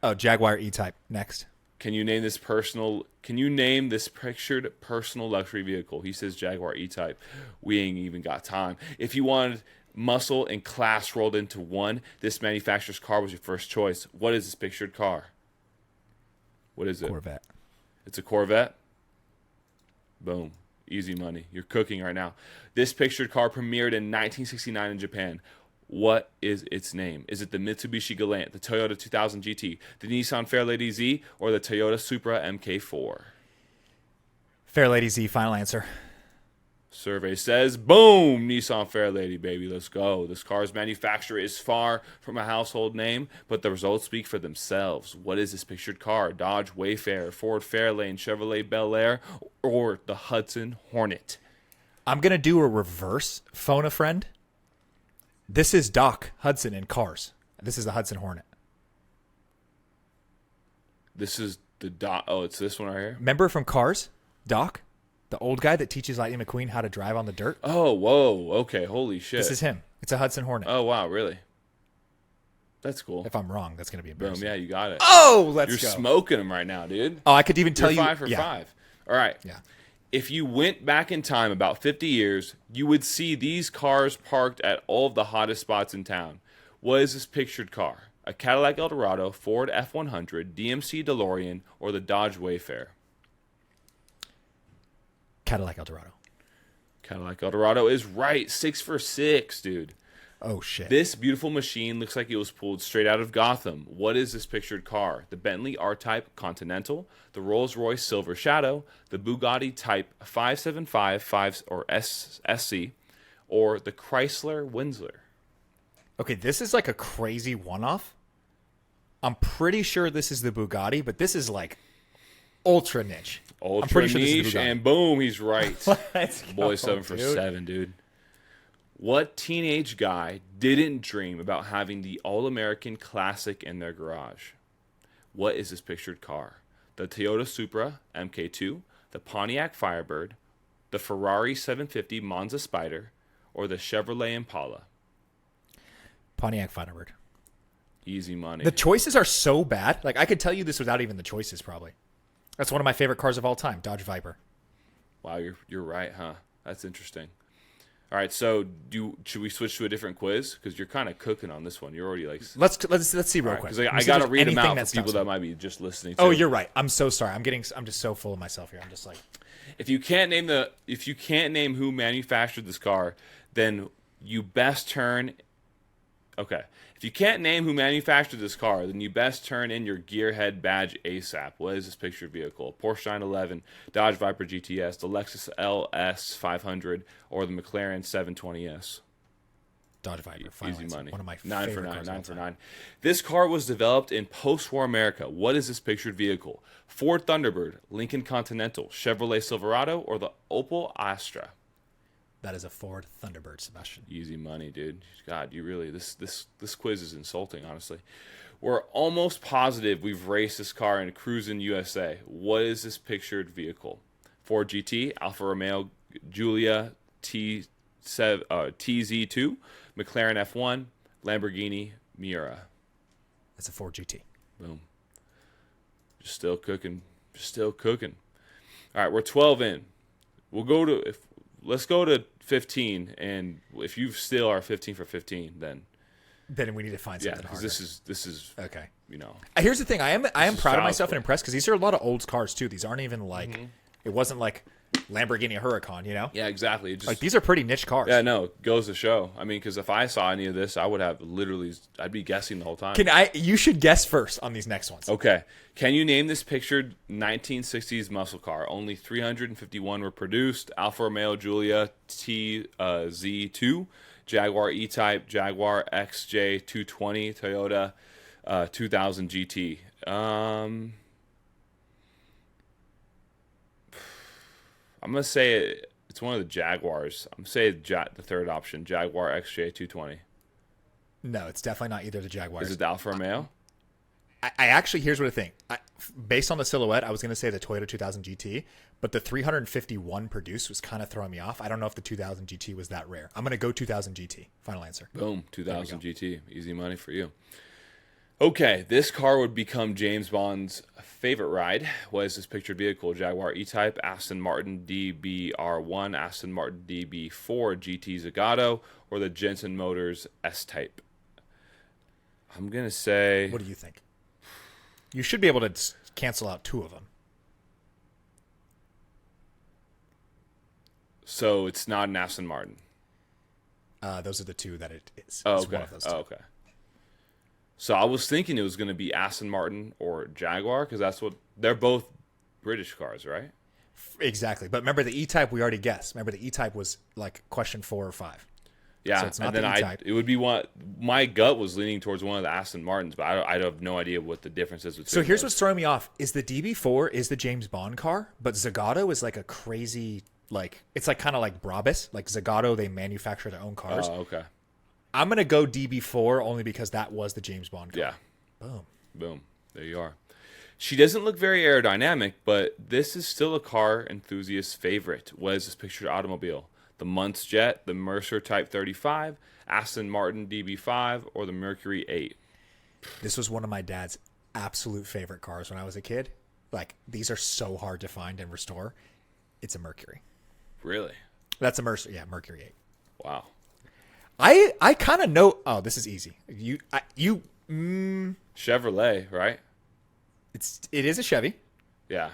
Oh, Jaguar E-Type, next. Can you name this pictured personal luxury vehicle? He says Jaguar E-Type. We ain't even got time. If you wanted muscle and class rolled into one, this manufacturer's car was your first choice. What is this pictured car? What is it? Corvette. It's a Corvette? Boom. Easy money. You're cooking right now. This pictured car premiered in 1969 in Japan. What is its name? Is it the Mitsubishi Galant, the Toyota 2000 GT, the Nissan Fairlady Z, or the Toyota Supra MK4? Fairlady Z, final answer. Survey says, boom, Nissan Fairlady, baby. Let's go. This car's manufacturer is far from a household name, but the results speak for themselves. What is this pictured car? Dodge Wayfarer, Ford Fairlane, Chevrolet Bel Air, or the Hudson Hornet? I'm going to do a reverse phone a friend. This is Doc Hudson in Cars. This is the Hudson Hornet. This is the Doc. Oh, it's this one right here? Remember from Cars? Doc? The old guy that teaches Lightning McQueen how to drive on the dirt? Oh, whoa. Okay, holy shit. This is him. It's a Hudson Hornet. Oh, wow, really? That's cool. If I'm wrong, that's going to be Boom, embarrassing. yeah, you got it. Oh, let's go. You're smoking them right now, dude. Oh, I could even tell You're you. 5 for 5. All right. Yeah. If you went back in time about 50 years, you would see these cars parked at all of the hottest spots in town. What is this pictured car? A Cadillac Eldorado, Ford F-100, DMC DeLorean, or the Dodge Wayfarer? Cadillac Eldorado. Cadillac Eldorado is right. 6 for 6, dude. Oh, shit. This beautiful machine looks like it was pulled straight out of Gotham. What is this pictured car? The Bentley R-Type Continental, the Rolls-Royce Silver Shadow, the Bugatti Type 575 or SC, or the Chrysler Windsor? Okay, this is like a crazy one-off. I'm pretty sure this is the Bugatti, but this is like ultra niche. I'm Ultra pretty sure this is the niche, Bugatti. and boom, he's right. Let's go, Boy, 7 for dude. 7, dude. What teenage guy didn't dream about having the All-American Classic in their garage? What is this pictured car? The Toyota Supra MK2, the Pontiac Firebird, the Ferrari 750 Monza Spider, or the Chevrolet Impala? Pontiac Firebird. Easy money. The choices are so bad. Like, I could tell you this without even the choices, probably. That's one of my favorite cars of all time, Dodge Viper. Wow, you're right, huh? That's interesting. All right, so should we switch to a different quiz? Because you're kind of cooking on this one. You're already like. Let's see real quick. Because I got to read them out for people that might be just listening. Oh, you're right. I'm so sorry. I'm just so full of myself here. I'm just like. If you can't name who manufactured this car, then you best turn. Okay. If you can't name who manufactured this car, then you best turn in your gearhead badge ASAP. What is this pictured vehicle? Porsche 911, Dodge Viper GTS, the Lexus LS 500, or the McLaren 720S? Dodge Viper. Easy money. One of my nine favorite for nine. cars 9 for 9. This car was developed in post-war America. What is this pictured vehicle? Ford Thunderbird, Lincoln Continental, Chevrolet Silverado, or the Opel Astra? That is a Ford Thunderbird, Sebastian. Easy money, dude. God, you really this quiz is insulting, honestly. We're almost positive we've raced this car in Cruisin' USA. What is this pictured vehicle? Ford GT, Alfa Romeo Giulia TZ2, McLaren F1, Lamborghini Miura. That's a Ford GT. Boom. Just still cooking. All right, we're 12 in. Let's go to 15, and if you still are 15 for 15, then we need to find something harder. This is okay. You know, here's the thing. I am proud of myself and impressed because these are a lot of old cars too. These aren't even like it wasn't like Lamborghini Huracan, you know? Yeah, exactly. Like these are pretty niche cars. Yeah, no, goes to show. I mean, because if I saw any of this, I would have I'd be guessing the whole time. You should guess first on these next ones. Okay. Can you name this pictured 1960s muscle car? Only 351 were produced. Alfa Romeo Giulia TZ2, Jaguar E-Type, Jaguar XJ220, Toyota 2000 GT. I'm going to say it's one of the Jaguars. I'm going to say the third option, Jaguar XJ220. No, it's definitely not either of the Jaguars. Is it the Alfa Romeo? I actually, here's what I think. Based on the silhouette, I was going to say the Toyota 2000 GT, but the 351 produced was kind of throwing me off. I don't know if the 2000 GT was that rare. I'm going to go 2000 GT. Final answer. Boom, 2000 GT. Easy money for you. Okay, this car would become James Bond's favorite ride. What is this pictured vehicle? Jaguar E-Type, Aston Martin DBR1, Aston Martin DB4 GT Zagato, or the Jensen Motors S-Type? I'm going to say... What do you think? You should be able to cancel out two of them. So it's not an Aston Martin? Those are the two that it is. Oh, it's okay. One of those two. Oh, okay. So I was thinking it was going to be Aston Martin or Jaguar because they're both British cars, right? Exactly. But remember the E-Type we already guessed. Remember the E-Type was like question 4 or 5. Yeah, so it's not and then E-Type. It would be one. My gut was leaning towards one of the Aston Martins, but I have no idea what the difference is. So here's what's throwing me off: is the DB4 is the James Bond car, but Zagato is like a crazy it's like kind of like Brabus. Like Zagato, they manufacture their own cars. Oh, okay. I'm gonna go DB4 only because that was the James Bond car. Yeah. Boom. There you are. She doesn't look very aerodynamic, but this is still a car enthusiast's favorite. What is this pictured automobile? The Muntz Jet, the Mercer Type 35, Aston Martin DB5, or the Mercury 8? This was one of my dad's absolute favorite cars when I was a kid. Like, these are so hard to find and restore. It's a Mercury. Really? That's a Mercer. Yeah, Mercury 8. Wow. I kind of know. Oh, this is easy. Chevrolet, right? It is a Chevy. Yeah.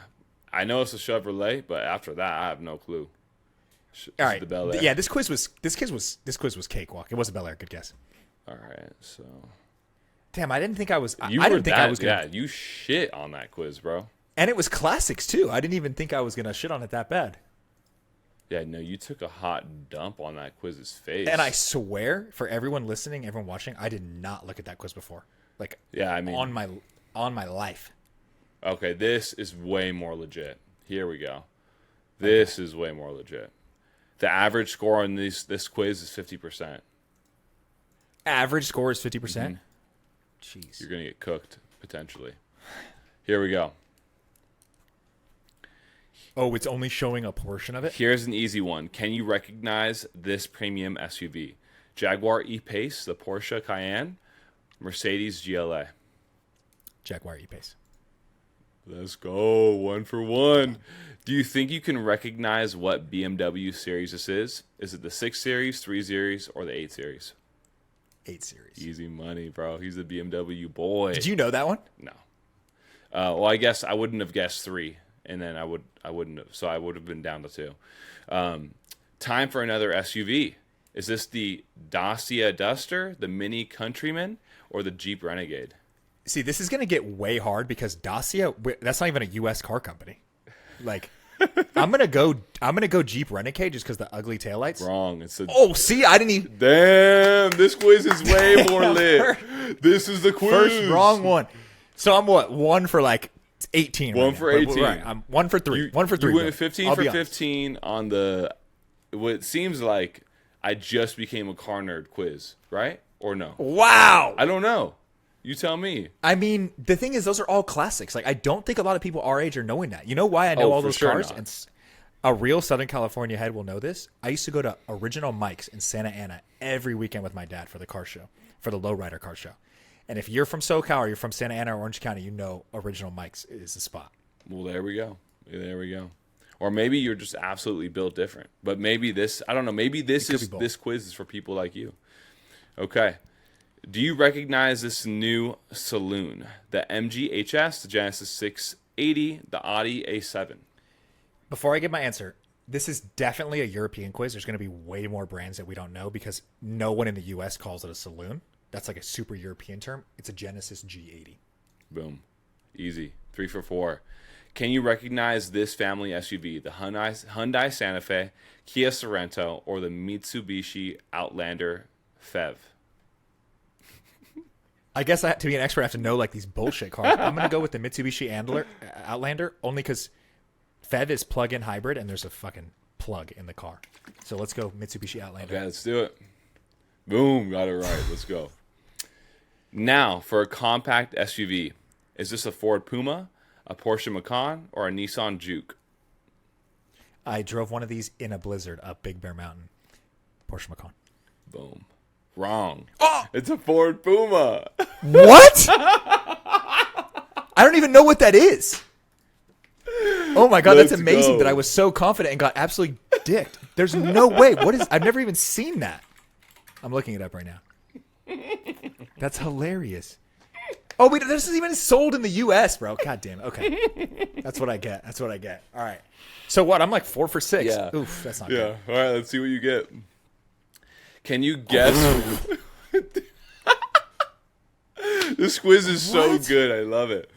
I know it's a Chevrolet, but after that, I have no clue. All right. The Bel Air. Yeah, this quiz was cakewalk. It was a Bel Air. Good guess. All right, so damn, I didn't think I was. I you didn't think I was gonna. Yeah, you shit on that quiz, bro. And it was classics too. I didn't even think I was gonna shit on it that bad. Yeah, no, you took a hot dump on that quiz's face. And I swear, for everyone listening, everyone watching, I did not look at that quiz before. Like, yeah, I mean, on my life. Okay, this is way more legit. Here we go. This is way more legit. The average score on this quiz is 50%. Average score is 50%? Jeez. You're going to get cooked, potentially. Here we go. Oh, it's only showing a portion of it? Here's an easy one. Can you recognize this premium SUV? Jaguar E-Pace, the Porsche Cayenne, Mercedes GLA. Jaguar E-Pace. Let's go. 1 for 1. Do you think you can recognize what BMW series this is? Is it the 6 Series, 3 Series, or the 8 Series? 8 Series. Easy money, bro. He's a BMW boy. Did you know that one? No. Well, I guess I wouldn't have guessed 3, and then I wouldn't have. So I would have been down to 2. Time for another SUV. Is this the Dacia Duster, the Mini Countryman, or the Jeep Renegade? See, this is going to get way hard because Dacia, that's not even a U.S. car company. Like, I'm gonna go Jeep Renegade just because the ugly taillights. Wrong. It's a. Oh, see, I didn't even. Damn, this quiz is way more lit. This is the quiz. First wrong one. So I'm what, 1 for like 18. One right for now. 18. Right, I'm 1 for 3. 1 for 3. You went 15 I'll for be honest. 15 on the. What seems like I just became a car nerd quiz, right? Or no? Wow. I don't know. You tell me. I mean, the thing is, those are all classics. Like, I don't think a lot of people our age are knowing that. You know why I know all for those sure cars? not. And a real Southern California head will know this. I used to go to Original Mike's in Santa Ana every weekend with my dad for the car show, for the lowrider car show. And if you're from SoCal or you're from Santa Ana or Orange County, you know Original Mike's is the spot. Well, there we go. There we go. Or maybe you're just absolutely built different. But maybe this, I don't know, maybe this quiz is for people like you. Okay. Do you recognize this new saloon? The MG HS, the Genesis 680, the Audi A7. Before I give my answer, this is definitely a European quiz. There's going to be way more brands that we don't know because no one in the U.S. calls it a saloon. That's like a super European term. It's a Genesis G80. Boom. Easy. 3 for 4. Can you recognize this family SUV? The Hyundai Santa Fe, Kia Sorento, or the Mitsubishi Outlander FEV? I guess to be an expert, I have to know like these bullshit cars. I'm going to go with the Mitsubishi Outlander only because FEV is plug-in hybrid and there's a fucking plug in the car. So let's go Mitsubishi Outlander. Okay, let's do it. Boom, got it right. Let's go. Now, for a compact SUV, is this a Ford Puma, a Porsche Macan, or a Nissan Juke? I drove one of these in a blizzard up Big Bear Mountain. Porsche Macan. Boom. Wrong. Oh! It's a Ford Puma. What? I don't even know what that is. Oh my God, that's amazing that I was so confident and got absolutely dicked. There's no way. I've never even seen that. I'm looking it up right now. That's hilarious. Oh, this is even sold in the U.S., bro. God damn it. Okay. That's what I get. All right. So what? I'm like 4 for 6. Yeah. Oof, that's not Yeah. good. All right, let's see what you get. Can you guess? This quiz is so good. I love it.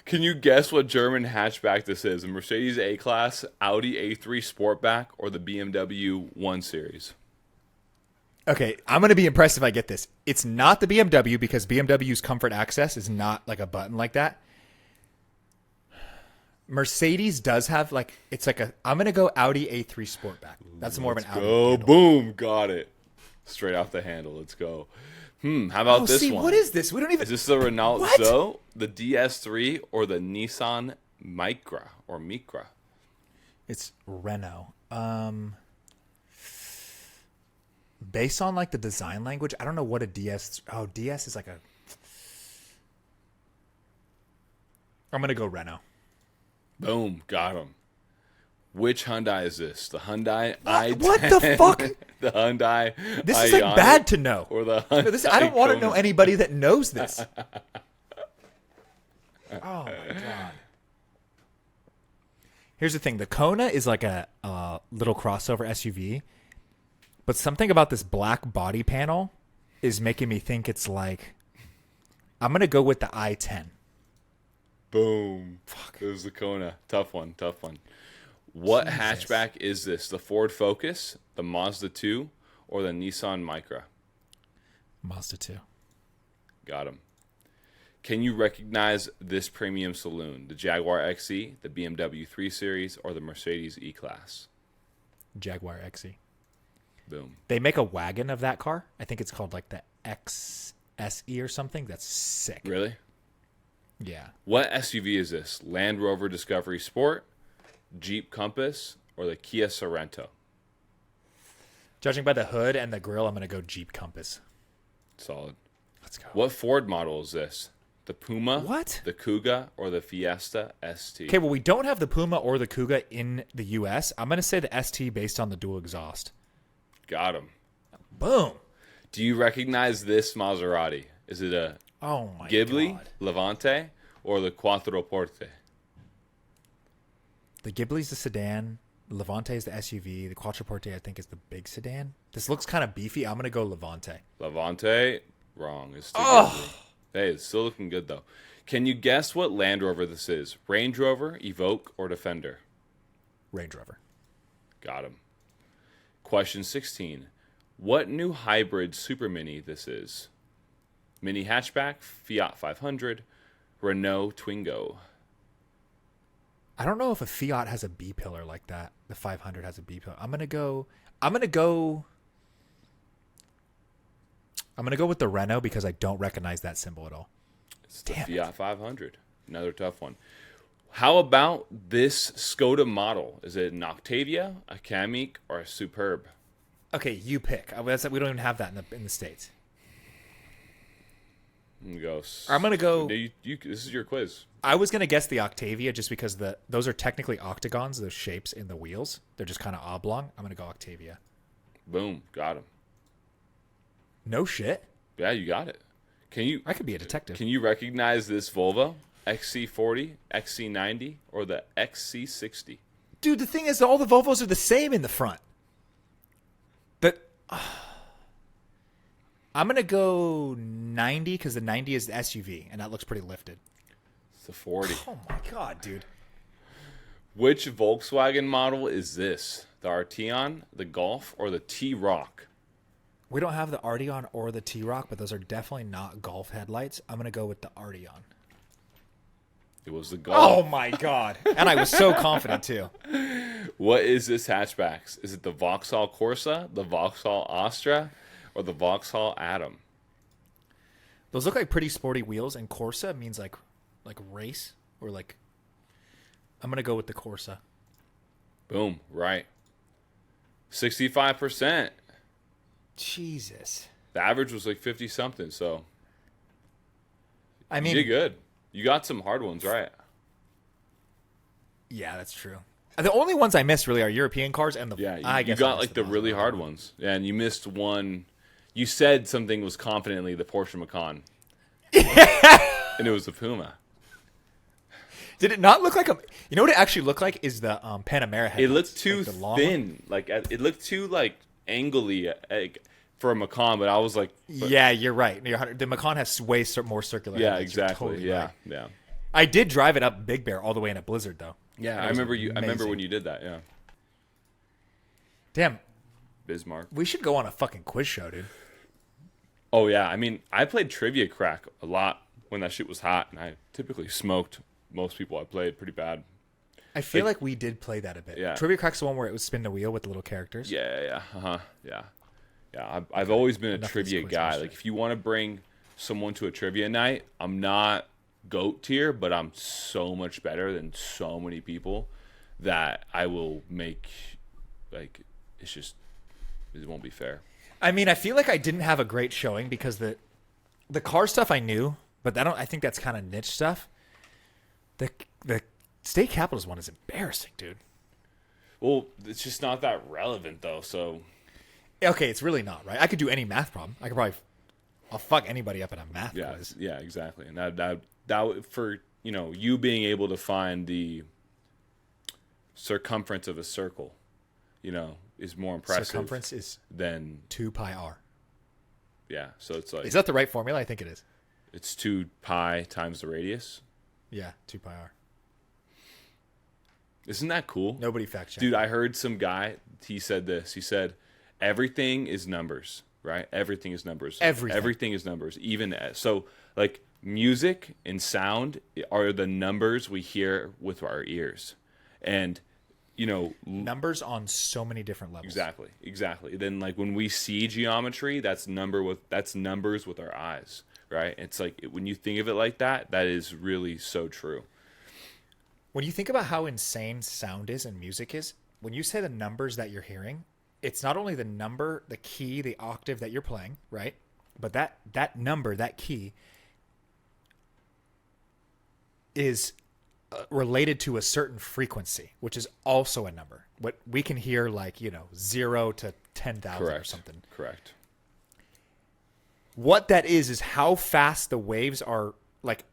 Can you guess what German hatchback this is? A Mercedes A-Class, Audi A3 Sportback, or the BMW 1 Series? Okay, I'm going to be impressed if I get this. It's not the BMW because BMW's Comfort Access is not like a button like that. Mercedes does have like, it's like I'm going to go Audi A3 Sportback. That's more of an Audi. Oh, boom. Got it. Straight off the handle. Let's go. How about this one? What is this? We don't even. Is this the Renault What? Zoe, the DS3, or the Nissan Micra or Micra? It's Renault. Based on like the design language, I don't know what a DS. Oh, DS is like a. I'm gonna go Renault. Boom, got him. Which Hyundai is this? The Hyundai i10. What the fuck? The Hyundai. This is like bad to know. Or the Hyundai I don't want to know Kona. anybody that knows this. Oh my God. Here's the thing. The Kona is like a little crossover SUV. But something about this black body panel is making me think it's like... I'm going to go with the i10. Boom. Fuck. It was the Kona. Tough one. What Jesus. hatchback is this? The Ford Focus, the Mazda 2, or the Nissan Micra? Mazda 2. Got him. Can you recognize this premium saloon? The Jaguar XE, the BMW 3 Series, or the Mercedes E-Class? Jaguar XE. Boom. They make a wagon of that car. I think it's called like the XSE or something. That's sick. Really? Yeah. What SUV is this? Land Rover Discovery Sport, Jeep Compass, or the Kia Sorento? Judging by the hood and the grill, I'm going to go Jeep Compass. Solid. Let's go. What Ford model is this? The Puma, What? the Kuga, or the Fiesta ST? Okay, well, we don't have the Puma or the Kuga in the U.S. I'm going to say the ST based on the dual exhaust. Got him. Boom. Do you recognize this Maserati? Is it a Oh, my Ghibli, God. Levante, or the Quattroporte? The Ghibli's the sedan. The Levante is the SUV. The Quattroporte, I think, is the big sedan. This looks kind of beefy. I'm going to go Levante. Levante, wrong. It's too Ghibli. Hey, it's still looking good, though. Can you guess what Land Rover this is? Range Rover, Evoque, or Defender? Range Rover. Got him. Question 16. What new hybrid Super Mini this is? Mini hatchback, Fiat 500, Renault Twingo. I don't know if a Fiat has a B pillar like that. The 500 has a B pillar. I'm gonna go with the Renault because I don't recognize that symbol at all. It's the Fiat 500. Another tough one. How about this Skoda model? Is it an Octavia, a Kamiq, or a Superb? Okay, you pick. We don't even have that in the States. I'm gonna go. This is your quiz. I was gonna guess the Octavia just because those are technically octagons. Those shapes in the wheels, they're just kind of oblong. I'm gonna go Octavia. Boom, got him. No shit. Yeah, you got it. I could be a detective. Can you recognize this Volvo? XC40, XC90, or the XC60? Dude, the thing is, all the Volvos are the same in the front. I'm gonna go 90 because the 90 is the SUV, and that looks pretty lifted. It's the 40. Oh my god, dude! Which Volkswagen model is this? The Arteon, the Golf, or the T-Roc? We don't have the Arteon or the T-Roc, but those are definitely not Golf headlights. I'm gonna go with the Arteon. It was the Golf. Oh my god! And I was so confident too. What is this hatchback? Is it the Vauxhall Corsa, the Vauxhall Astra, or the Vauxhall Atom? Those look like pretty sporty wheels, and Corsa means like race or like. I'm gonna go with the Corsa. Boom! Right. 65%. Jesus. The average was like 50 something. So. I mean, you did good. You got some hard ones, right? Yeah, that's true. The only ones I missed really are European cars and the. Yeah, you got like the really hard ones. Yeah, and you missed one. You said something was confidently the Porsche Macan. And it was the Puma. Did it not look like a? You know what it actually looked like is the Panamera headlights. It looked too like thin. Like it looked too like angly for a Macan, but I was like, yeah, you're right. The Macan has way more circular. Yeah, headlights. You're exactly. totally Yeah, right. yeah. I did drive it up Big Bear all the way in a blizzard though. Yeah, I remember you. I remember when you did that. Yeah. Damn, Bismarck. we should go on a fucking quiz show, dude. Oh yeah, I mean, I played Trivia Crack a lot when that shit was hot, and I typically smoked most people I played pretty bad. I feel like we did play that a bit. Yeah. Trivia Crack's the one where it would spin the wheel with the little characters. Yeah, yeah. I've always been a Enough of trivia this quiz guy. bullshit. Like, if you want to bring someone to a trivia night, I'm not GOAT tier, but I'm so much better than so many people that I will make, like, it won't be fair. I mean, I feel like I didn't have a great showing because the car stuff I knew, but I think that's kind of niche stuff. The state capitals one is embarrassing, dude. Well, it's just not that relevant, though, so... Okay, it's really not, right? I could do any math problem. I'll fuck anybody up in a math quiz. Yeah, exactly. And that for, you being able to find the circumference of a circle, is more impressive. Circumference is than 2 pi r. Yeah, so it's like... Is that the right formula? I think it is. It's 2 pi times the radius. Yeah, 2 pi r. Isn't that cool? Nobody fact checked. Dude, I heard some guy, he said this. He said, everything is numbers, right? Everything is numbers. Everything is numbers. So, like, music and sound are the numbers we hear with our ears. And, numbers on so many different levels. Exactly. Then, like, when we see geometry, that's numbers with our eyes, right? It's like, when you think of it like that, that is really so true. When you think about how insane sound is and music is, when you say the numbers that you're hearing, it's not only the number, the key, the octave that you're playing, right? But that number, that key, is related to a certain frequency, which is also a number. What we can hear, like, 0 to 10,000 or something. Correct. What that is how fast the waves are, like,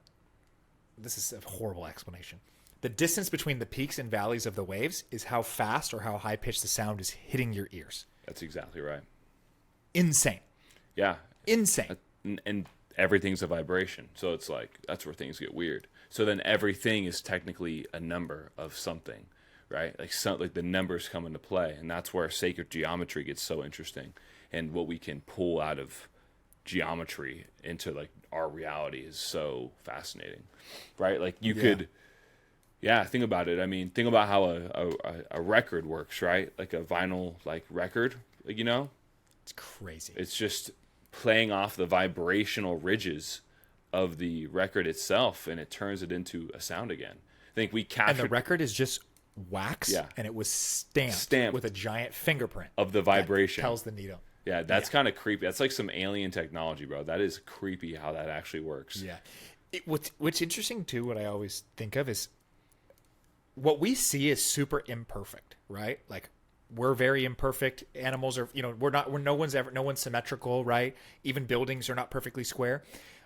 this is a horrible explanation. The distance between the peaks and valleys of the waves is how fast or how high pitched the sound is hitting your ears. That's exactly right. Insane. Yeah. Insane. And everything's a vibration. So it's like, that's where things get weird. So then everything is technically a number of something, right? Like the numbers come into play. And that's where sacred geometry gets so interesting. And what we can pull out of geometry into like our reality is so fascinating, right? Like you could, think about it. I mean, think about how a record works, right? Like a vinyl like record, like, it's crazy. It's just playing off the vibrational ridges of the record itself, and it turns it into a sound again. I think we captured. And the record is just wax, and it was stamped with a giant fingerprint of the vibration. That tells the needle. Yeah, that's kind of creepy. That's like some alien technology, bro. That is creepy how that actually works. Yeah. What's interesting too, what I always think of is what we see is super imperfect, right? Like, we're very imperfect. Animals are, no one's symmetrical, right? Even buildings are not perfectly square.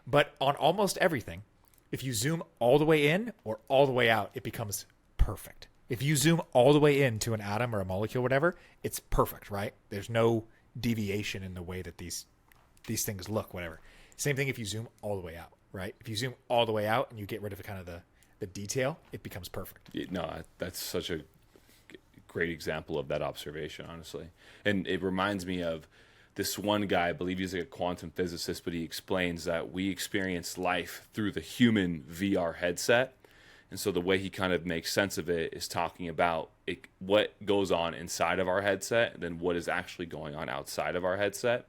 But on almost everything, if you zoom all the way in or all the way out, it becomes perfect. If you zoom all the way into an atom or a molecule, whatever, it's perfect, right? There's no deviation in the way that these things look, whatever. Same thing if you zoom all the way out, right? If you zoom all the way out and you get rid of kind of the detail, it becomes perfect. No, that's such a great example of that observation, honestly. And it reminds me of this one guy, I believe he's like a quantum physicist, but he explains that we experience life through the human VR headset. And so the way he kind of makes sense of it is talking about what goes on inside of our headset and then what is actually going on outside of our headset.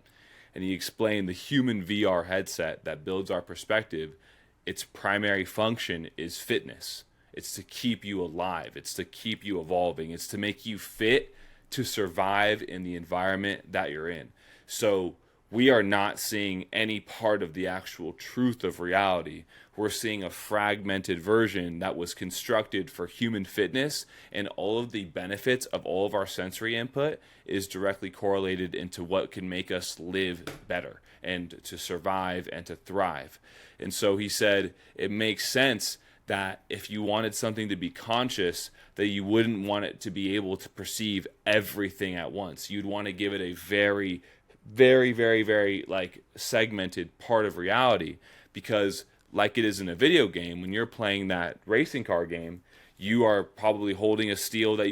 And he explained the human VR headset that builds our perspective, its primary function is fitness. It's to keep you alive. It's to keep you evolving. It's to make you fit to survive in the environment that you're in. So we are not seeing any part of the actual truth of reality. We're seeing a fragmented version that was constructed for human fitness, and all of the benefits of all of our sensory input is directly correlated into what can make us live better and to survive and to thrive. And so he said it makes sense that if you wanted something to be conscious, that you wouldn't want it to be able to perceive everything at once. You'd want to give it a very, very, very, very like segmented part of reality, because like it is in a video game, when you're playing that racing car game, you are probably holding a steering wheel that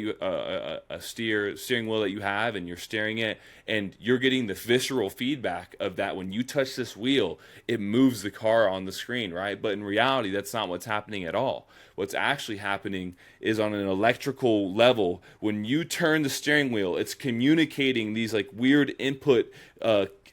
you have, and you're steering it, and you're getting the visceral feedback of that. When you touch this wheel, it moves the car on the screen, right? But in reality, that's not what's happening at all. What's actually happening is on an electrical level. When you turn the steering wheel, it's communicating these like weird input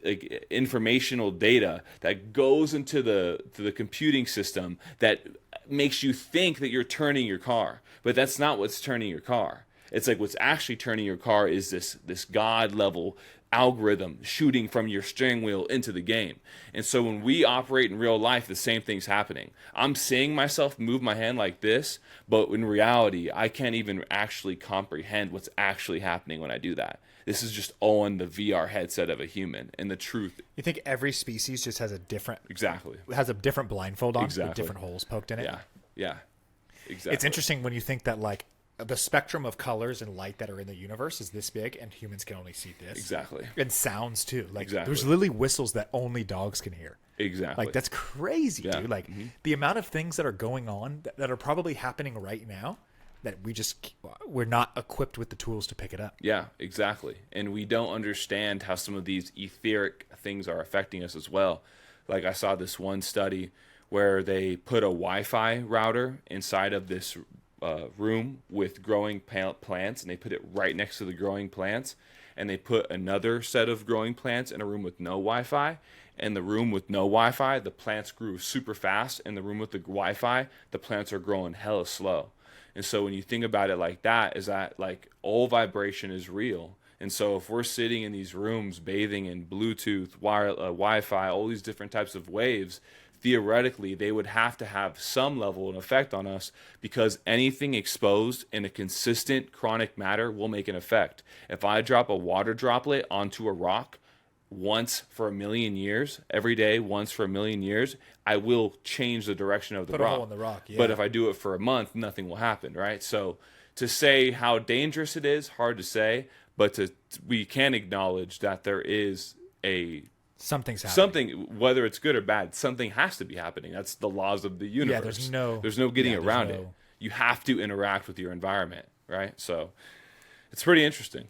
like informational data that goes into the computing system that makes you think that you're turning your car, but that's not what's turning your car. It's like what's actually turning your car is this God level algorithm shooting from your steering wheel into the game. And so when we operate in real life, the same thing's happening. I'm seeing myself move my hand like this, but in reality, I can't even actually comprehend what's actually happening when I do that. This is just on the VR headset of a human. And the truth, you think every species just has a different blindfold on with different holes poked in it? Yeah, exactly. It's interesting when you think that like the spectrum of colors and light that are in the universe is this big, and humans can only see this. Exactly. And sounds too. Like there's literally whistles that only dogs can hear. Exactly. Like that's crazy, dude. Like the amount of things that are going on that are probably happening right now that we're not equipped with the tools to pick it up. Yeah, exactly. And we don't understand how some of these etheric things are affecting us as well. Like I saw this one study where they put a Wi-Fi router inside of this room with growing plants, and they put it right next to the growing plants, and they put another set of growing plants in a room with no Wi-Fi. In the room with no Wi-Fi, the plants grew super fast. In the room with the Wi-Fi, the plants are growing hella slow. And so when you think about it like that, is that like all vibration is real. And so if we're sitting in these rooms bathing in Bluetooth, Wi-Fi, all these different types of waves, theoretically they would have to have some level of effect on us, because anything exposed in a consistent chronic matter will make an effect. If I drop a water droplet onto a rock once for 1,000,000 years, every day once for 1,000,000 years, I will change the direction of the Put rock. a hole in the rock, yeah. But if I do it for a month, nothing will happen, right? So to say how dangerous it is, hard to say, but we can acknowledge that there is something's happening. something, whether it's good or bad, something has to be happening. That's the laws of the universe. Yeah, there's no getting around it. You have to interact with your environment, right? So it's pretty interesting.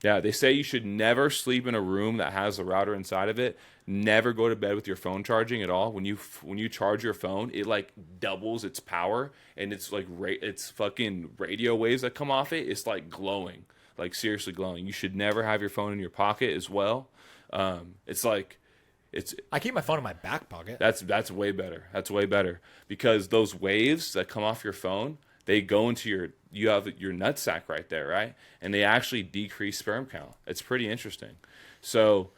Yeah, they say you should never sleep in a room that has a router inside of it. Never go to bed with your phone charging at all. When you charge your phone, it like doubles its power, and it's like it's fucking radio waves that come off it. It's like glowing, like seriously glowing. You should never have your phone in your pocket as well. I keep my phone in my back pocket. That's way better. That's way better, because those waves that come off your phone, they go into you have your nutsack right there, right? And they actually decrease sperm count. It's pretty interesting. So,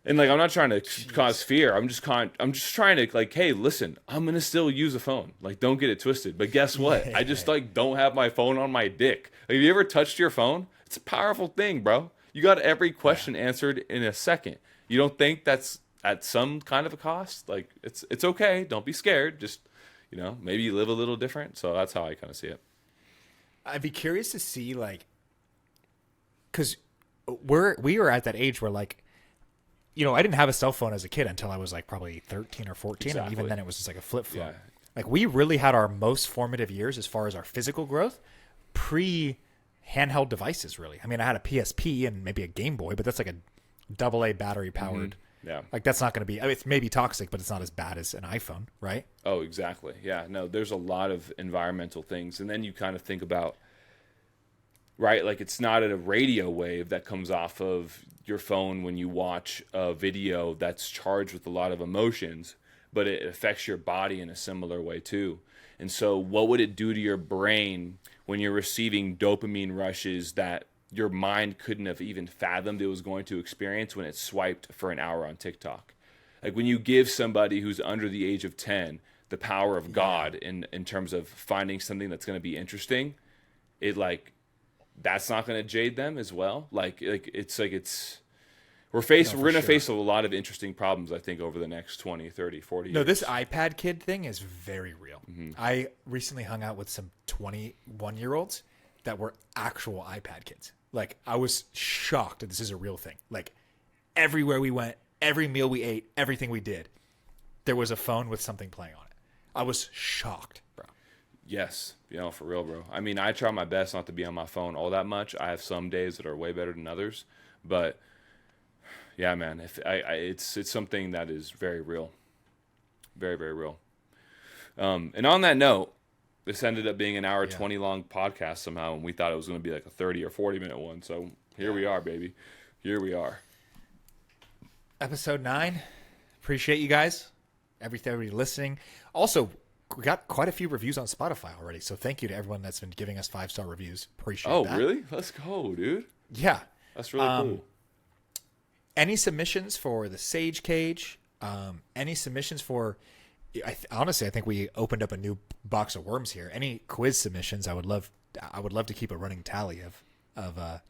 and like, I'm not trying to cause fear. I'm just trying to like, hey, listen, I'm gonna still use a phone. Like, don't get it twisted. But guess what? I just like don't have my phone on my dick. Like, have you ever touched your phone? It's a powerful thing, bro. You got every question answered in a second. You don't think that's at some kind of a cost? Like, it's okay. Don't be scared. Just, maybe you live a little different. So that's how I kind of see it. I'd be curious to see, like, because we were at that age where, like, I didn't have a cell phone as a kid until I was like probably 13 or 14. Exactly. And even then it was just like a flip phone. Yeah. Like, we really had our most formative years as far as our physical growth pre-handheld devices, really. I mean, I had a PSP and maybe a Game Boy, but that's like a AA battery powered. Mm-hmm. Yeah. Like, that's not going to be, I mean, it's maybe toxic, but it's not as bad as an iPhone, right? Oh, exactly. Yeah. No, there's a lot of environmental things. And then you kind of think about, right, like, it's not a radio wave that comes off of your phone when you watch a video that's charged with a lot of emotions, but it affects your body in a similar way too. And so what would it do to your brain when you're receiving dopamine rushes that your mind couldn't have even fathomed it was going to experience when it swiped for an hour on TikTok? Like, when you give somebody who's under the age of 10 the power of God in terms of finding something that's going to be interesting, it like, that's not going to jade them as well. We're going to face a lot of interesting problems, I think, over the next 20, 30, 40 years. No, this iPad kid thing is very real. Mm-hmm. I recently hung out with some 21-year-olds that were actual iPad kids. Like, I was shocked that this is a real thing. Like, everywhere we went, every meal we ate, everything we did, there was a phone with something playing on it. I was shocked, bro. Yes, for real, bro. I mean, I try my best not to be on my phone all that much. I have some days that are way better than others, but yeah, man, it's something that is very real, very, very real. And on that note, this ended up being an hour 20 long podcast somehow, and we thought it was going to be like a 30 or 40 minute one. So here we are, baby. Here we are. Episode 9. Appreciate you guys. Everybody listening. Also, we got quite a few reviews on Spotify already, so thank you to everyone that's been giving us 5-star reviews. Appreciate that. Oh, really? Let's go, dude. Yeah. That's really cool. Any submissions for the Sage Cage? Any submissions for... honestly, I think we opened up a new box of worms here. Any quiz submissions, I would love to keep a running tally of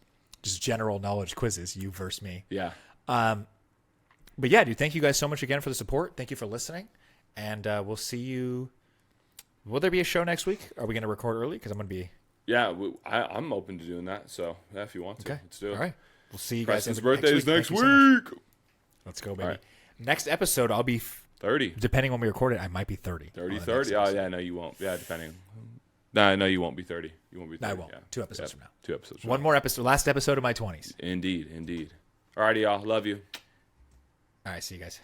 just general knowledge quizzes, you versus me. Yeah. But yeah, dude, thank you guys so much again for the support. Thank you for listening. And we'll see you. Will there be a show next week? Are we going to record early? Because I'm going to be... Yeah, I'm open to doing that. So, yeah, if you want to, let's do it. All right. We'll see you guys. Preston's birthday is next week. So let's go, baby. Right. Next episode, I'll be 30. Depending when we record it, I might be 30. 30. Oh, yeah, no, you won't. Yeah, depending. No, you won't be 30. You won't be 30. No, I won't. Yeah. 2 episodes from now. 2 episodes from One more episode. Last episode of my 20s. Indeed. All righty, y'all. Love you. All right, see you guys.